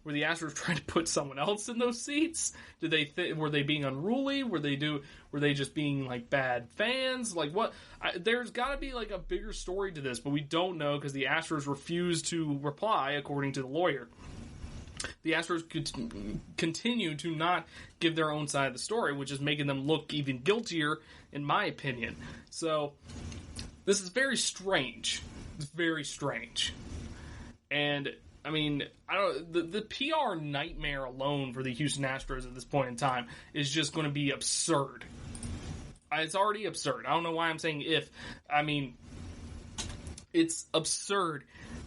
Were the Astros trying to put someone else in those seats? Did they were they being unruly? Were they just being like bad fans? Like what? There's got to be like a bigger story to this, but we don't know because the Astros refuse to reply, according to the lawyer. The Astros could continue to not give their own side of the story, which is making them look even guiltier, in my opinion. So, this is very strange. It's very strange. And, I mean, the PR nightmare alone for the Houston Astros at this point in time is just going to be absurd. It's already absurd. I don't know why I'm saying if. I mean, it's absurd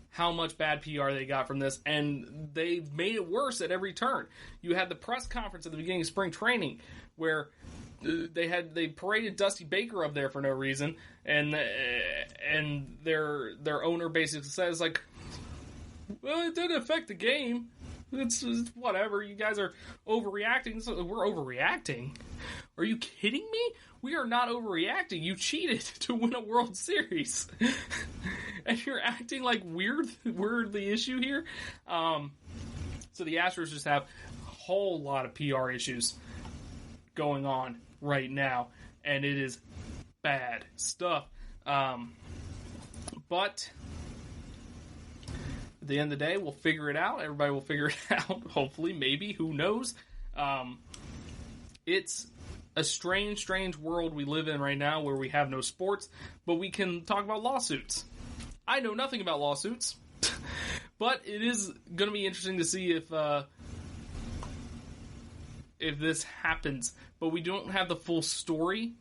how much bad PR they got from this, and they've made it worse at every turn. You had the press conference at the beginning of spring training where they paraded Dusty Baker up there for no reason, and their owner basically says like, well, it didn't affect the game. It's whatever. You guys are overreacting. So we're overreacting? Are you kidding me? We are not overreacting. You cheated to win a World Series. And you're acting like we're the issue here. So the Astros just have a whole lot of PR issues going on right now. And it is bad stuff. But at the end of the day, we'll figure it out. Everybody will figure it out. Hopefully, maybe. Who knows? It's a strange world we live in right now where we have no sports, but we can talk about lawsuits. I know nothing about lawsuits, but it is going to be interesting to see if this happens. But we don't have the full story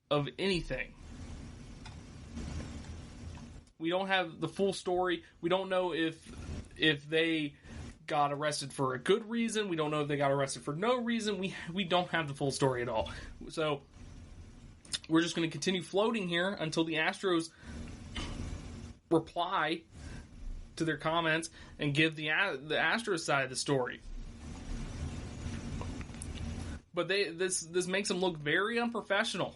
of anything. We don't have the full story. We don't know if they got arrested for a good reason. We don't know if they got arrested for no reason. We don't have the full story at all. So we're just going to continue floating here until the Astros reply to their comments and give the Astros side of the story. But this makes them look very unprofessional.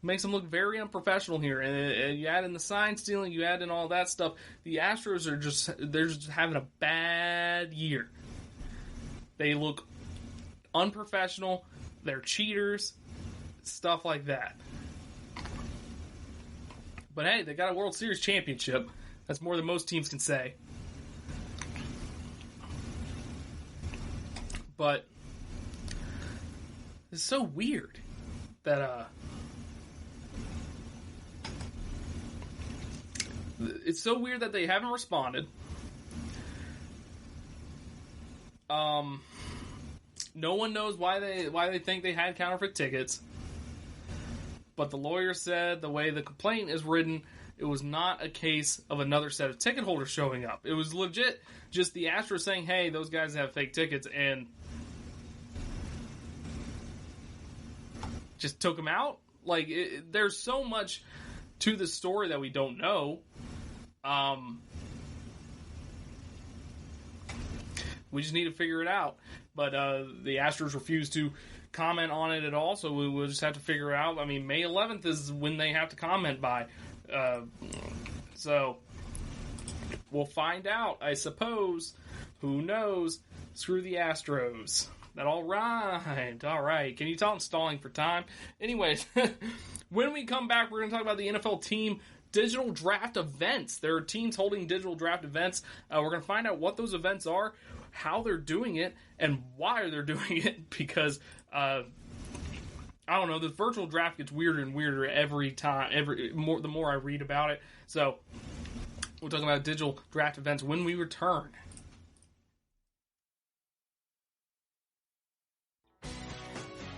Makes them look very unprofessional here, and you add in the sign stealing, you add in all that stuff. The Astros are just having a bad year. They look unprofessional. They're cheaters, stuff like that. But hey, they got a World Series championship. That's more than most teams can say. But it's so weird that it's so weird that they haven't responded. No one knows why they think they had counterfeit tickets. But the lawyer said the way the complaint is written, it was not a case of another set of ticket holders showing up. It was legit just the Astros saying, hey, those guys have fake tickets, and just took them out. Like, there's so much to the story that we don't know. We just need to figure it out. But the Astros refuse to comment on it at all, so we'll just have to figure it out. I mean, May 11th is when they have to comment by. So we'll find out, I suppose. Who knows? Screw the Astros. That all right. All right. Can you tell I'm stalling for time? Anyways, when we come back, we're going to talk about the NFL team digital draft events. There are teams holding digital draft events. We're going to find out what those events are, how they're doing it, and why they're doing it. Because, I don't know, the virtual draft gets weirder and weirder every time, the more I read about it. So, we'll talk about digital draft events when we return.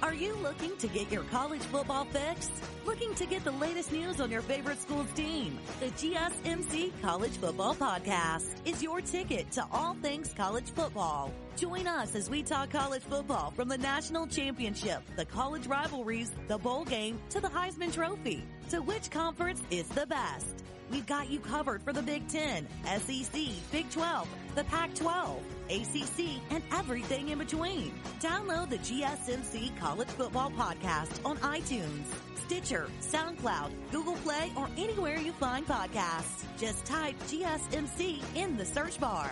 Are you looking to get your college football fix? Looking to get the latest news on your favorite school's team? The GSMC College Football Podcast is your ticket to all things college football. Join us as we talk college football from the national championship, the college rivalries, the bowl game, to the Heisman Trophy. To which conference is the best? We've got you covered for the Big Ten, SEC, Big 12, the Pac-12, ACC, and everything in between. Download the GSMC College Football Podcast on iTunes, Stitcher, SoundCloud, Google Play, or anywhere you find podcasts. Just type GSMC in the search bar.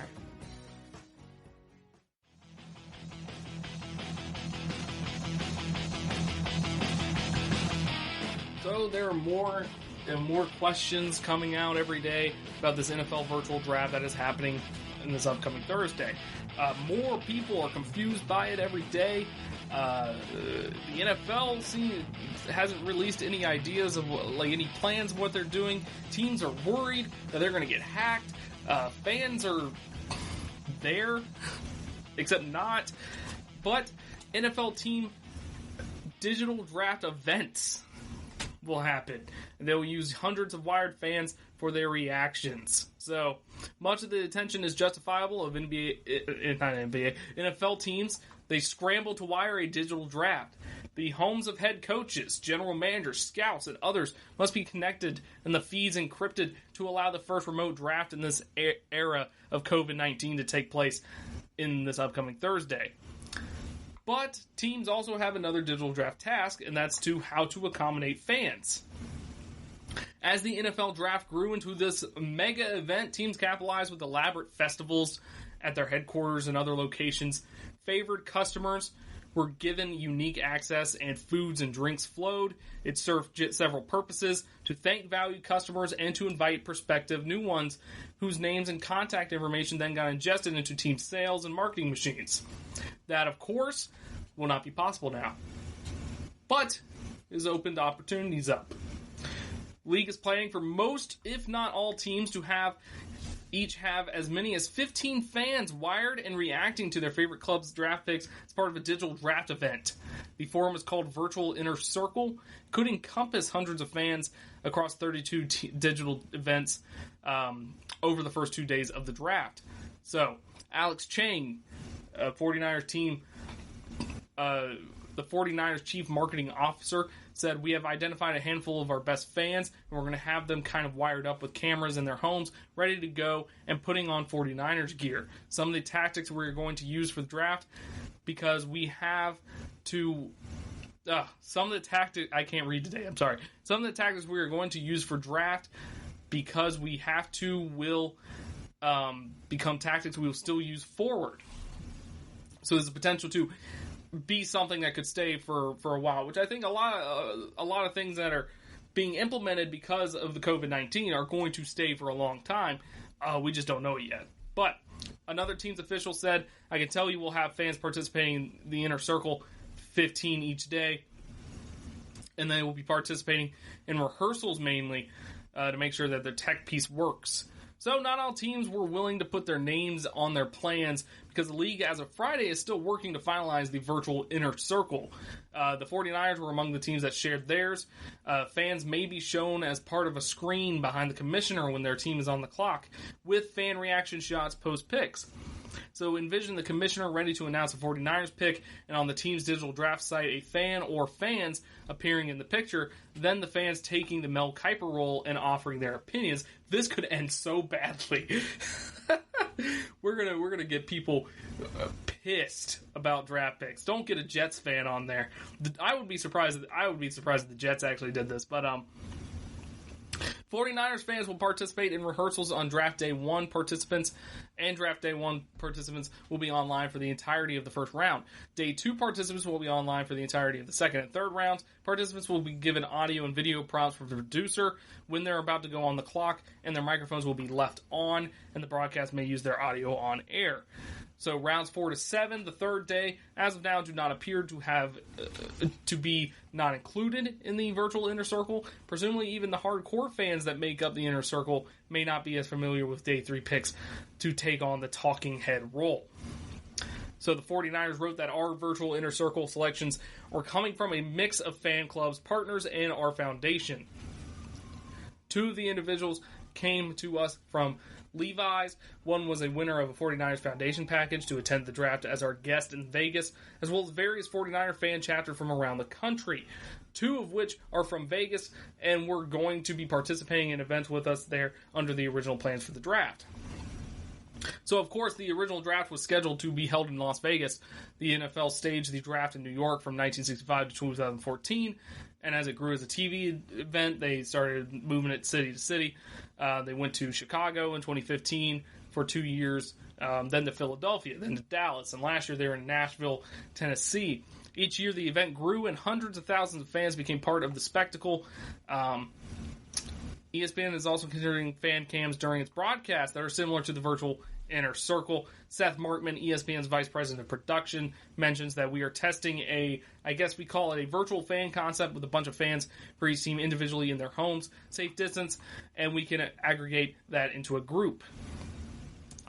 So there are more and more questions coming out every day about this NFL virtual draft that is happening in this upcoming Thursday. More people are confused by it every day. The NFL hasn't released any ideas of any plans of what they're doing. Teams are worried that they're going to get hacked. Fans are there, except not. But NFL team digital draft events will happen, and they will use hundreds of wired fans for their reactions. So much of the attention is justifiable of NFL teams. They scramble to wire a digital draft. The homes of head coaches, general managers, scouts, and others must be connected and the feeds encrypted to allow the first remote draft in this era of COVID-19 to take place in this upcoming Thursday. But teams also have another digital draft task, and that's how to accommodate fans. As the NFL draft grew into this mega event, teams capitalized with elaborate festivals at their headquarters and other locations. Favored customers were given unique access, and foods and drinks flowed. It served several purposes: to thank valued customers and to invite prospective new ones whose names and contact information then got ingested into team sales and marketing machines. That, of course, will not be possible now, but is opened opportunities up. League is planning for most, if not all, teams to each have as many as 15 fans wired and reacting to their favorite club's draft picks as part of a digital draft event. The forum is called Virtual Inner Circle. It could encompass hundreds of fans across 32 digital events over the first 2 days of the draft. So, Alex Chang, 49ers team, the 49ers chief marketing officer, said, "We have identified a handful of our best fans, and we're going to have them kind of wired up with cameras in their homes, ready to go, and putting on 49ers gear. Some of the tactics we're going to use for the draft, because we have to... some of the tactics... I can't read today, I'm sorry. Some of the tactics we are going to use for draft, because we have to, will become tactics we will still use forward." So there's a potential to be something that could stay for a while, which I think a lot of things that are being implemented because of the COVID-19 are going to stay for a long time. We just don't know it yet. But another team's official said, "I can tell you we'll have fans participating in the inner circle, 15 each day, and they will be participating in rehearsals mainly to make sure that their tech piece works." So not all teams were willing to put their names on their plans because the league, as of Friday, is still working to finalize the virtual inner circle. The 49ers were among the teams that shared theirs. Fans may be shown as part of a screen behind the commissioner when their team is on the clock, with fan reaction shots post-picks. So envision the commissioner ready to announce a 49ers pick, and on the team's digital draft site, a fan or fans appearing in the picture, then the fans taking the Mel Kiper role and offering their opinions. This could end so badly. We're gonna get people pissed about draft picks. Don't get a Jets fan on there. I would be surprised if the Jets actually did this, but 49ers fans will participate in rehearsals on Draft Day 1. Participants will be online for the entirety of the first round. Day 2 participants will be online for the entirety of the second and third rounds. Participants will be given audio and video prompts from the producer when they're about to go on the clock, and their microphones will be left on, and the broadcast may use their audio on air. So rounds 4 to 7, the third day, as of now, do not appear to have to be not included in the virtual inner circle. Presumably, even the hardcore fans that make up the inner circle may not be as familiar with Day 3 picks to take on the talking head role. So the 49ers wrote that our virtual inner circle selections are coming from a mix of fan clubs, partners, and our foundation. 2 of the individuals came to us from Levi's. One was a winner of a 49ers Foundation package to attend the draft as our guest in Vegas, as well as various 49er fan chapters from around the country. 2 of which are from Vegas, and were going to be participating in events with us there under the original plans for the draft. So, of course, the original draft was scheduled to be held in Las Vegas. The NFL staged the draft in New York from 1965 to 2014, and as it grew as a TV event, they started moving it city to city. They went to Chicago in 2015 for 2 years, then to Philadelphia, then to Dallas, and last year they were in Nashville, Tennessee. Each year the event grew, and hundreds of thousands of fans became part of the spectacle. ESPN is also considering fan cams during its broadcast that are similar to the virtual inner circle. Seth Markman, ESPN's vice president of production, mentions that we are testing I guess we call it a virtual fan concept with a bunch of fans for each team individually in their homes, safe distance, and we can aggregate that into a group.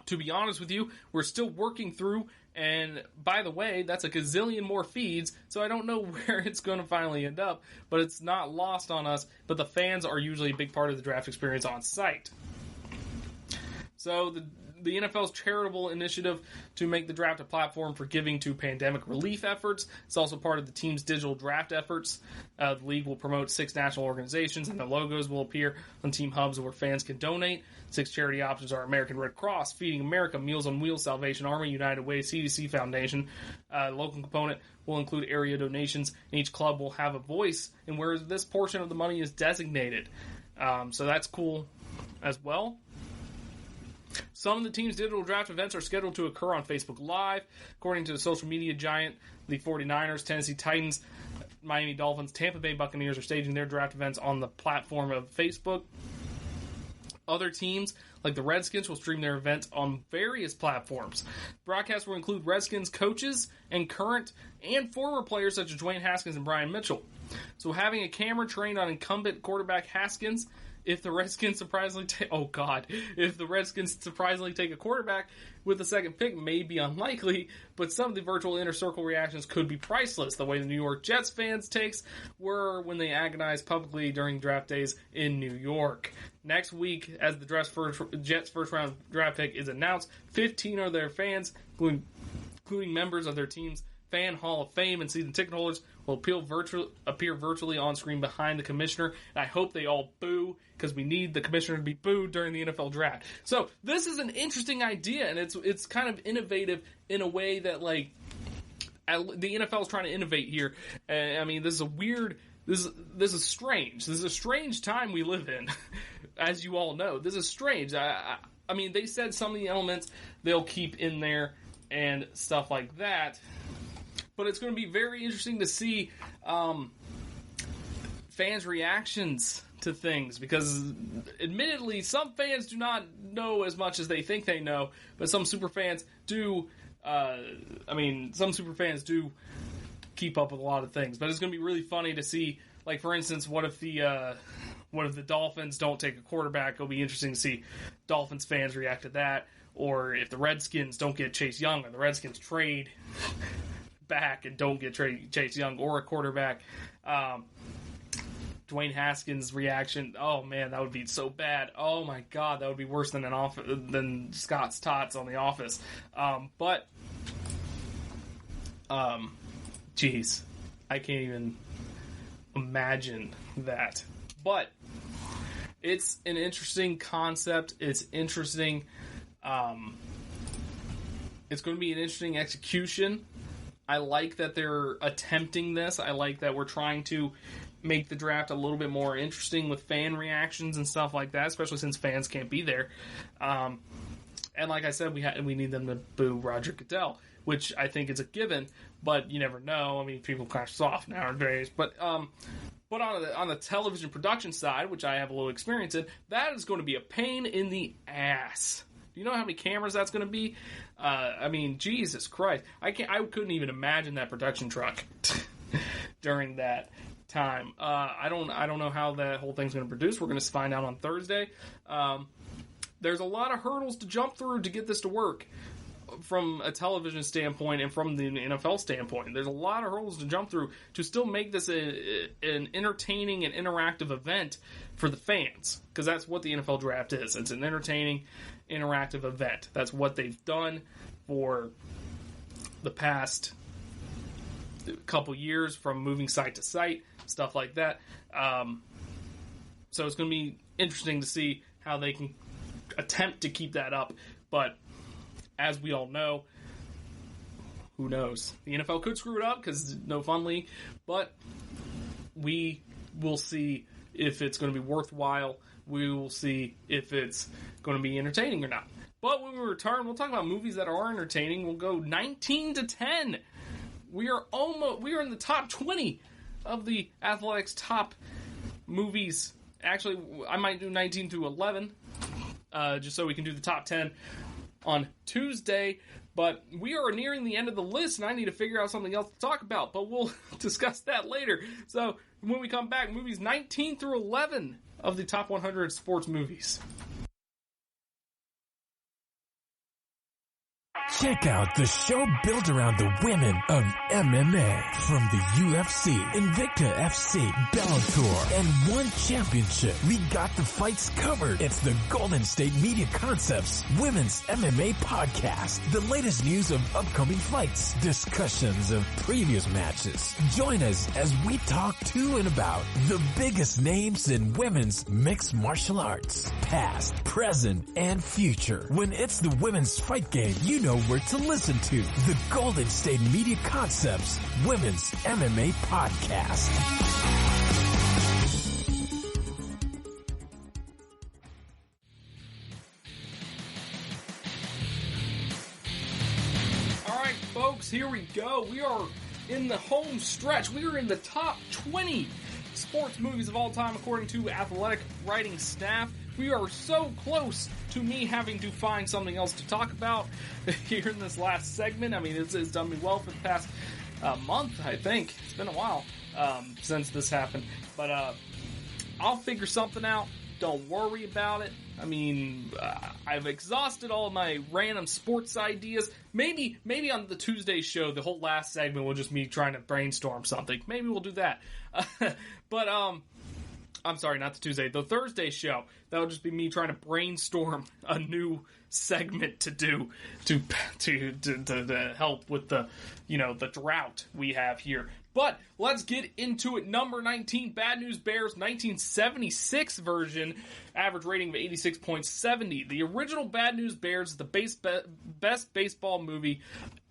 To be honest with you, we're still working through, and by the way, that's a gazillion more feeds, so I don't know where it's going to finally end up, but it's not lost on us, but the fans are usually a big part of the draft experience on site. So the NFL's charitable initiative to make the draft a platform for giving to pandemic relief efforts. It's also part of the team's digital draft efforts. The league will promote 6 national organizations, and their logos will appear on team hubs where fans can donate. 6 charity options are American Red Cross, Feeding America, Meals on Wheels, Salvation Army, United Way, CDC Foundation. Local component will include area donations, and each club will have a voice in where this portion of the money is designated. So that's cool as well. Some of the team's digital draft events are scheduled to occur on Facebook Live. According to the social media giant, the 49ers, Tennessee Titans, Miami Dolphins, Tampa Bay Buccaneers are staging their draft events on the platform of Facebook. Other teams, like the Redskins, will stream their events on various platforms. Broadcasts will include Redskins coaches and current and former players such as Dwayne Haskins and Brian Mitchell. So having a camera trained on incumbent quarterback Haskins, if the Redskins surprisingly take a quarterback with the second pick, may be unlikely, but some of the virtual inner circle reactions could be priceless, the way the New York Jets fans' takes were when they agonized publicly during draft days in New York. Next week, as the Jets' first-round draft pick is announced, 15 of their fans, including members of their team's Fan Hall of Fame and season ticket holders, will appear virtually on screen behind the commissioner. And I hope they all boo, because we need the commissioner to be booed during the NFL draft. So this is an interesting idea, and it's kind of innovative in a way that, like, the NFL is trying to innovate here. I mean, this is a weird. This is strange. This is a strange time we live in, as you all know. This is strange. I mean, they said some of the elements they'll keep in there and stuff like that. But it's going to be very interesting to see fans' reactions to things, because admittedly, some fans do not know as much as they think they know, but some super fans do. Some super fans do keep up with a lot of things. But it's going to be really funny to see, like, for instance, what if the Dolphins don't take a quarterback? It'll be interesting to see Dolphins fans react to that, or if the Redskins don't get Chase Young, or the Redskins trade back and don't get Chase Young or a quarterback. Dwayne Haskins' reaction, oh man, that would be so bad. Oh my god, that would be worse than Scott's Tots on The Office. Geez, I can't even imagine that. But it's an interesting concept. It's interesting. It's going to be an interesting execution. I like that they're attempting this. I like that we're trying to make the draft a little bit more interesting with fan reactions and stuff like that, especially since fans can't be there. And like I said, we need them to boo Roger Goodell, which I think is a given, but you never know. I mean, people are kind of soft nowadays. But on the television production side, which I have a little experience in, that is going to be a pain in the ass. Do you know how many cameras that's going to be? I mean, Jesus Christ. I couldn't even imagine that production truck during that time. I don't know how that whole thing's going to produce. We're going to find out on Thursday. There's a lot of hurdles to jump through to get this to work from a television standpoint and from the NFL standpoint. There's a lot of hurdles to jump through to still make this an entertaining and interactive event for the fans, because that's what the NFL draft is. It's an entertaining, interactive event. That's what they've done for the past couple years, from moving site to site, stuff like that. So it's going to be interesting to see how they can attempt to keep that up, but as we all know, who knows? The NFL could screw it up because no fun league, but we will see if it's going to be worthwhile. We will see if it's going to be entertaining or not. But when we return, we'll talk about movies that are entertaining. We'll go 19 to 10. We are in the top 20 of the Athletics top movies. Actually, I might do 19 to 11. Just so we can do the top 10 on Tuesday, but we are nearing the end of the list, and I need to figure out something else to talk about, but we'll discuss that later. So when we come back, movies 19 through 11 of the top 100 sports movies. Check out the show built around the women of MMA. From the UFC, Invicta FC, Bellator, and one championship. We got the fights covered. It's the Golden State Media Concepts Women's MMA Podcast. The latest news of upcoming fights, discussions of previous matches. Join us as we talk to and about the biggest names in women's mixed martial arts. Past, present, and future. When it's the women's fight game, you know where to listen to. The Golden State Media Concepts Women's MMA Podcast. All right, folks, here we go. We are in the home stretch. We are in the top 20 sports movies of all time, according to Athletic writing staff. We are so close to me having to find something else to talk about here in this last segment. I mean, it's done me well for the past month, I think. It's been a while since this happened. But I'll figure something out. Don't worry about it. I mean, I've exhausted all of my random sports ideas. Maybe on the Tuesday show, the whole last segment will just me trying to brainstorm something. Maybe we'll do that. But I'm sorry, not the Tuesday, the Thursday show. That'll just be me trying to brainstorm a new segment to do to help with the drought we have here. But let's get into it. Number 19, Bad News Bears, 1976 version, average rating of 86.70. The original Bad News Bears is the best baseball movie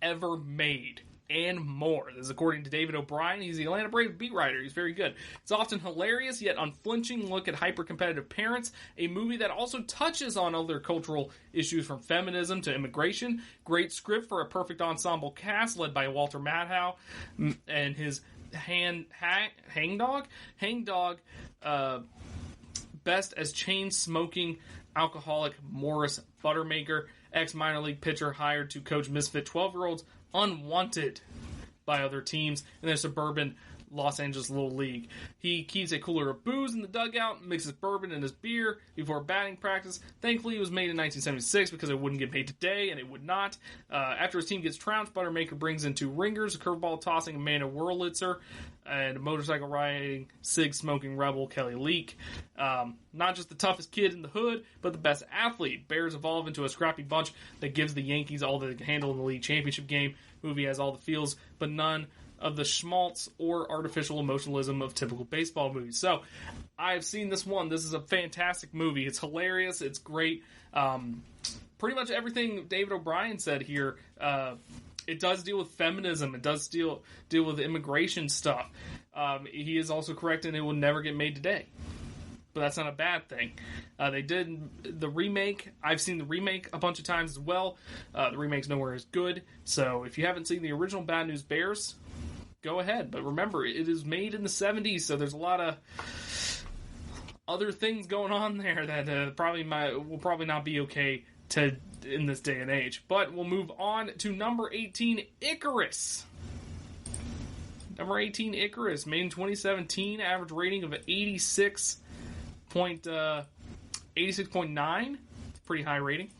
ever made. And more. This is according to David O'Brien. He's the Atlanta Braves beat writer. He's very good. It's often hilarious, yet unflinching look at hyper-competitive parents. A movie that also touches on other cultural issues, from feminism to immigration. Great script for a perfect ensemble cast led by Walter Matthau and his hangdog, best as chain-smoking alcoholic Morris Buttermaker, ex-minor league pitcher hired to coach misfit 12-year-olds unwanted by other teams in their suburban Los Angeles Little League. He keeps a cooler of booze in the dugout, mixes bourbon in his beer before batting practice. Thankfully, it was made in 1976 because it wouldn't get made today, and it would not. After his team gets trounced, Buttermaker brings in two ringers, a curveball-tossing Amanda Wurlitzer, and a motorcycle-riding, cig-smoking rebel, Kelly Leak. Not just the toughest kid in the hood, but the best athlete. Bears evolve into a scrappy bunch that gives the Yankees all they can handle in the league championship game. Movie has all the feels, but none of the schmaltz or artificial emotionalism of typical baseball movies. So, I've seen this one. This is a fantastic movie. It's hilarious. It's great. Pretty much everything David O'Brien said here It does deal with feminism. It does deal with immigration stuff. He is also correct, and it will never get made today. But that's not a bad thing. They did the remake. I've seen the remake a bunch of times as well. The remake's nowhere as good. So if you haven't seen the original Bad News Bears, go ahead. But remember, it is made in the 70s, so there's a lot of other things going on there that will probably not be okay in this day and age. But we'll move on to number 18, Icarus. Number 18, Icarus, made in 2017, average rating of 86.9. Pretty high rating.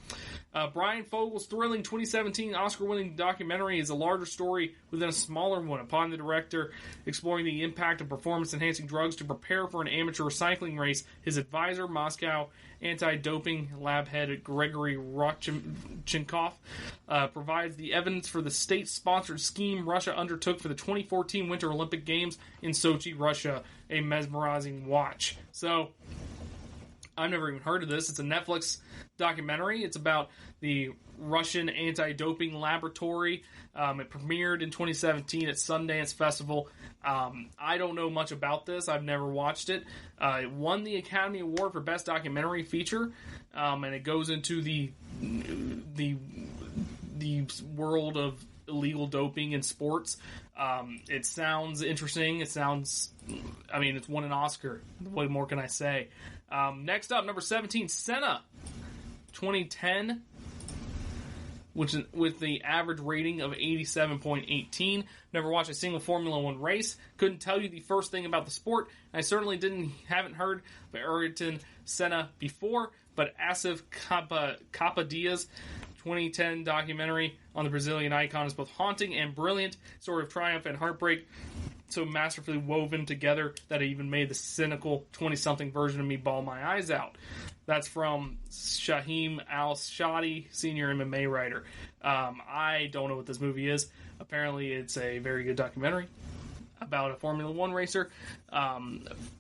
Brian Fogel's thrilling 2017 Oscar-winning documentary is a larger story within a smaller one upon the director exploring the impact of performance-enhancing drugs to prepare for an amateur recycling race. His advisor, Moscow anti-doping lab head Gregory Rodchenkov, provides the evidence for the state-sponsored scheme Russia undertook for the 2014 Winter Olympic Games in Sochi, Russia, a mesmerizing watch. So, I've never even heard of this. It's a Netflix documentary. It's about the Russian anti-doping laboratory. It premiered in 2017 at Sundance Festival. I don't know much about this. I've never watched it. It won the Academy Award for Best Documentary Feature, and it goes into the world of illegal doping in sports. It sounds interesting. It's won an Oscar. What more can I say? Next up, number 17, Senna, 2010, with the average rating of 87.18. Never watched a single Formula One race. Couldn't tell you the first thing about the sport. I certainly haven't heard of Ayrton Senna before, but Asif Kapadia's 2010 documentary on the Brazilian icon is both haunting and brilliant. Story of triumph and heartbreak, so masterfully woven together that it even made the cynical 20-something version of me bawl my eyes out. That's from Shaheem Al-Shadi, senior MMA writer. I don't know what this movie is. Apparently it's a very good documentary about a Formula One racer.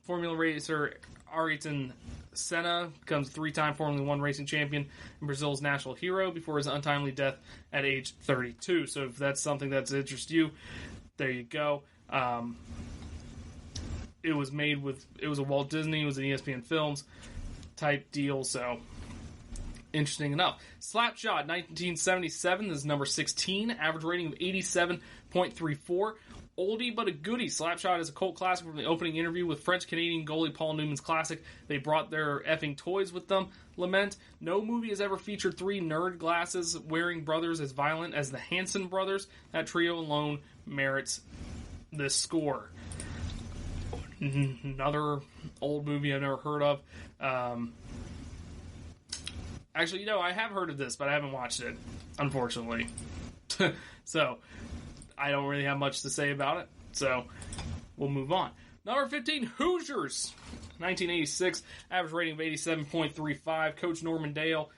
Formula racer Ayrton Senna becomes a 3-time Formula One racing champion and Brazil's national hero before his untimely death at age 32. So if that's something that interests you, there you go. It was a Walt Disney, it was an ESPN Films type deal, so interesting enough. Slapshot, 1977, this is number 16, average rating of 87.34. Oldie but a goodie. Slapshot is a cult classic from the opening interview with French-Canadian goalie Paul Newman's classic. They brought their effing toys with them. Lament, no movie has ever featured 3 nerd glasses-wearing brothers as violent as the Hanson brothers. That trio alone merits this score. Another old movie I've never heard of. Actually, I have heard of this, but I haven't watched it, unfortunately. So, I don't really have much to say about it, so we'll move on. Number 15, Hoosiers, 1986, average rating of 87.35. Coach Norman Dale,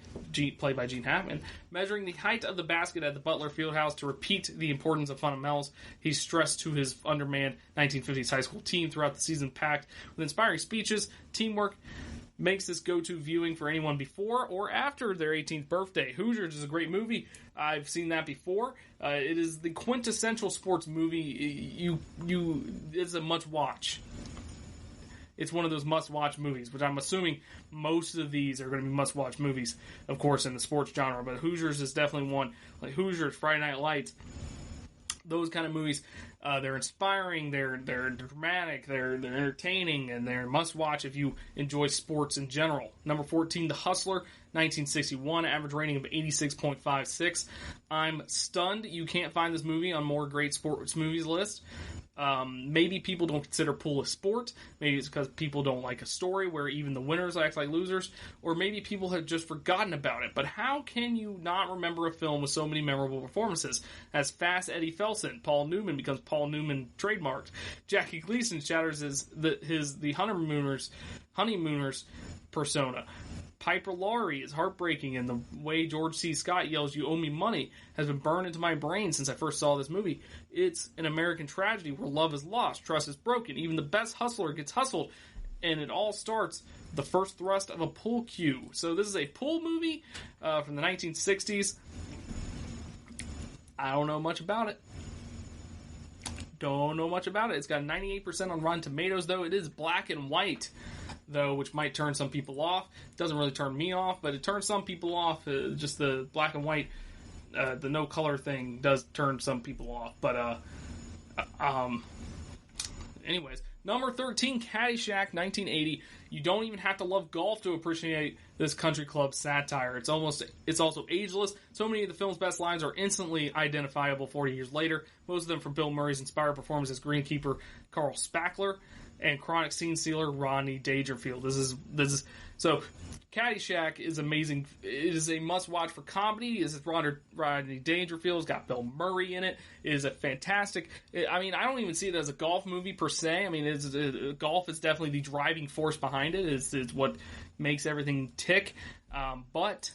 played by Gene Hackman, measuring the height of the basket at the Butler Fieldhouse to repeat the importance of fundamentals. He stressed to his undermanned 1950s high school team throughout the season, packed with inspiring speeches. Teamwork makes this go-to viewing for anyone before or after their 18th birthday. Hoosiers is a great movie. I've seen that before. It is the quintessential sports movie. It's a must-watch. It's one of those must-watch movies, which I'm assuming most of these are going to be must-watch movies, of course, in the sports genre. But Hoosiers is definitely one. Like Hoosiers, Friday Night Lights, those kind of movies. They're inspiring, they're dramatic, they're entertaining, and they're must-watch if you enjoy sports in general. Number 14, The Hustler, 1961, average rating of 86.56. I'm stunned you can't find this movie on more great sports movies list. Maybe people don't consider pool a sport. Maybe it's because people don't like a story where even the winners act like losers. Or maybe people have just forgotten about it. But how can you not remember a film with so many memorable performances? As Fast Eddie Felsen, Paul Newman becomes Paul Newman trademarked. Jackie Gleason shatters the honeymooners persona. Piper Laurie is heartbreaking, and the way George C. Scott yells, "You owe me money," has been burned into my brain since I first saw this movie. It's an American tragedy where love is lost, trust is broken, even the best hustler gets hustled, and it all starts with the first thrust of a pool cue. So this is a pool movie from the 1960s. I don't know much about it. It's got 98% on Rotten Tomatoes, though. It is black and white, though, which might turn some people off. It doesn't really turn me off, but it turns some people off. Just the black and white, the no color thing does turn some people off. But, anyways, number 13, Caddyshack, 1980. You don't even have to love golf to appreciate this country club satire. It's also ageless. So many of the film's best lines are instantly identifiable 40 years later. Most of them from Bill Murray's inspired performance as greenkeeper Carl Spackler and chronic scene stealer Rodney Dangerfield. This is so. Caddyshack is amazing. It is a must-watch for comedy. This is Rodney Dangerfield. It's got Bill Murray in it. It is a fantastic... I mean, I don't even see it as a golf movie per se. I mean, golf is definitely the driving force behind it. It's what makes everything tick. But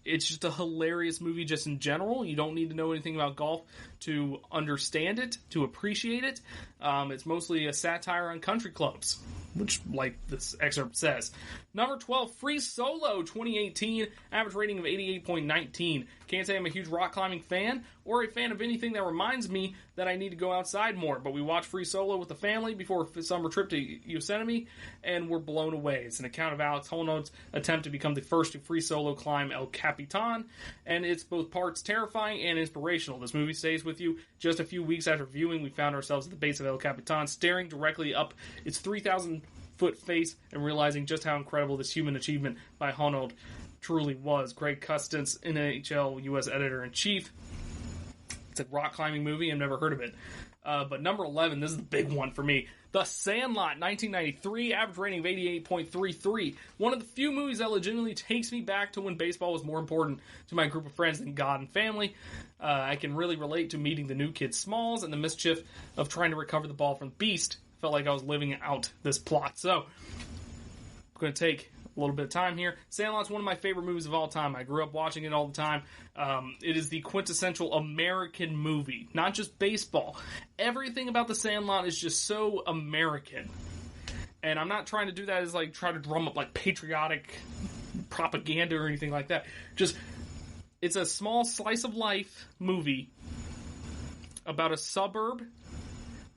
it's just a hilarious movie just in general. You don't need to know anything about golf to understand it, to appreciate it. It's mostly a satire on country clubs, which, like this excerpt says. Number 12, Free Solo, 2018, average rating of 88.19. Can't say I'm a huge rock climbing fan, or a fan of anything that reminds me that I need to go outside more, but we watched Free Solo with the family before a summer trip to Yosemite, and we're blown away. It's an account of Alex Honnold's attempt to become the first to free solo climb El Capitan, and it's both parts terrifying and inspirational. This movie stays with you. Just a few weeks after viewing, we found ourselves at the base of El Capitan, staring directly up its 3,000-foot face and realizing just how incredible this human achievement by Honnold truly was. Greg Custance, NHL U.S. Editor-in-Chief. It's a rock climbing movie. I've never heard of it. But number 11, this is the big one for me. The Sandlot, 1993, average rating of 88.33. One of the few movies that legitimately takes me back to when baseball was more important to my group of friends than God and family. I can really relate to meeting the new kid Smalls and the mischief of trying to recover the ball from Beast. Felt like I was living out this plot. So, I'm going to take a little bit of time here. Sandlot's one of my favorite movies of all time. I grew up watching it all the time. It is the quintessential American movie, not just baseball. Everything about The Sandlot is just so American. And I'm not trying to do that as like try to drum up like patriotic propaganda or anything like that. Just, it's a small slice of life movie about a suburb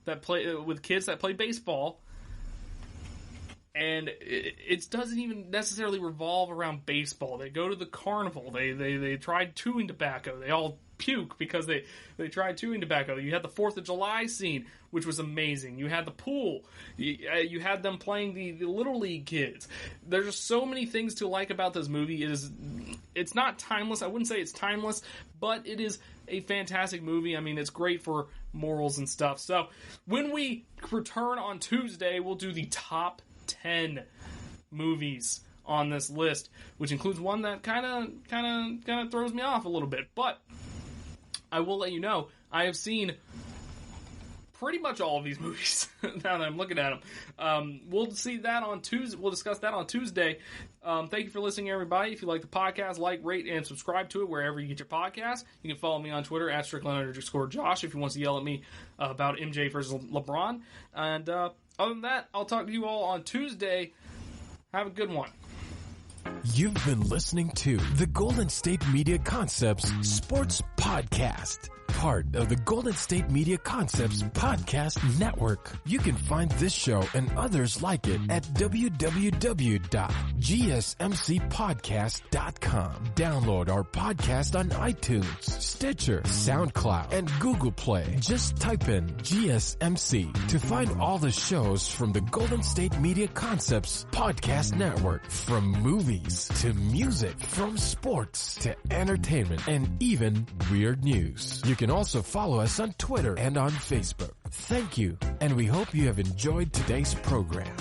that play with kids that play baseball. And it doesn't even necessarily revolve around baseball. They go to the carnival. They tried chewing tobacco. They all puke because they tried chewing tobacco. You had the 4th of July scene, which was amazing. You had the pool. You had them playing the Little League kids. There's just so many things to like about this movie. It's not timeless. I wouldn't say it's timeless, but it is a fantastic movie. I mean, it's great for morals and stuff. So when we return on Tuesday, we'll do the top 10 movies on this list, which includes one that kind of throws me off a little bit. But I will let you know, I have seen pretty much all of these movies now that I'm looking at them. We'll see that on Tuesday. We'll discuss that on Tuesday. Thank you for listening, everybody. If you like the podcast, like, rate, and subscribe to it wherever you get your podcast. You can follow me on Twitter at Strickland_Josh if you want to yell at me about MJ versus LeBron. And other than that, I'll talk to you all on Tuesday. Have a good one. You've been listening to the Golden State Media Concepts Sports Podcast, part of the Golden State Media Concepts Podcast Network. You can find this show and others like it at www.gsmcpodcast.com. Download our podcast on iTunes, Stitcher, SoundCloud, and Google Play. Just type in GSMC to find all the shows from the Golden State Media Concepts Podcast Network, from movies to music, from sports to entertainment, and even weird news. You can also follow us on Twitter and on Facebook. Thank you, and we hope you have enjoyed today's program.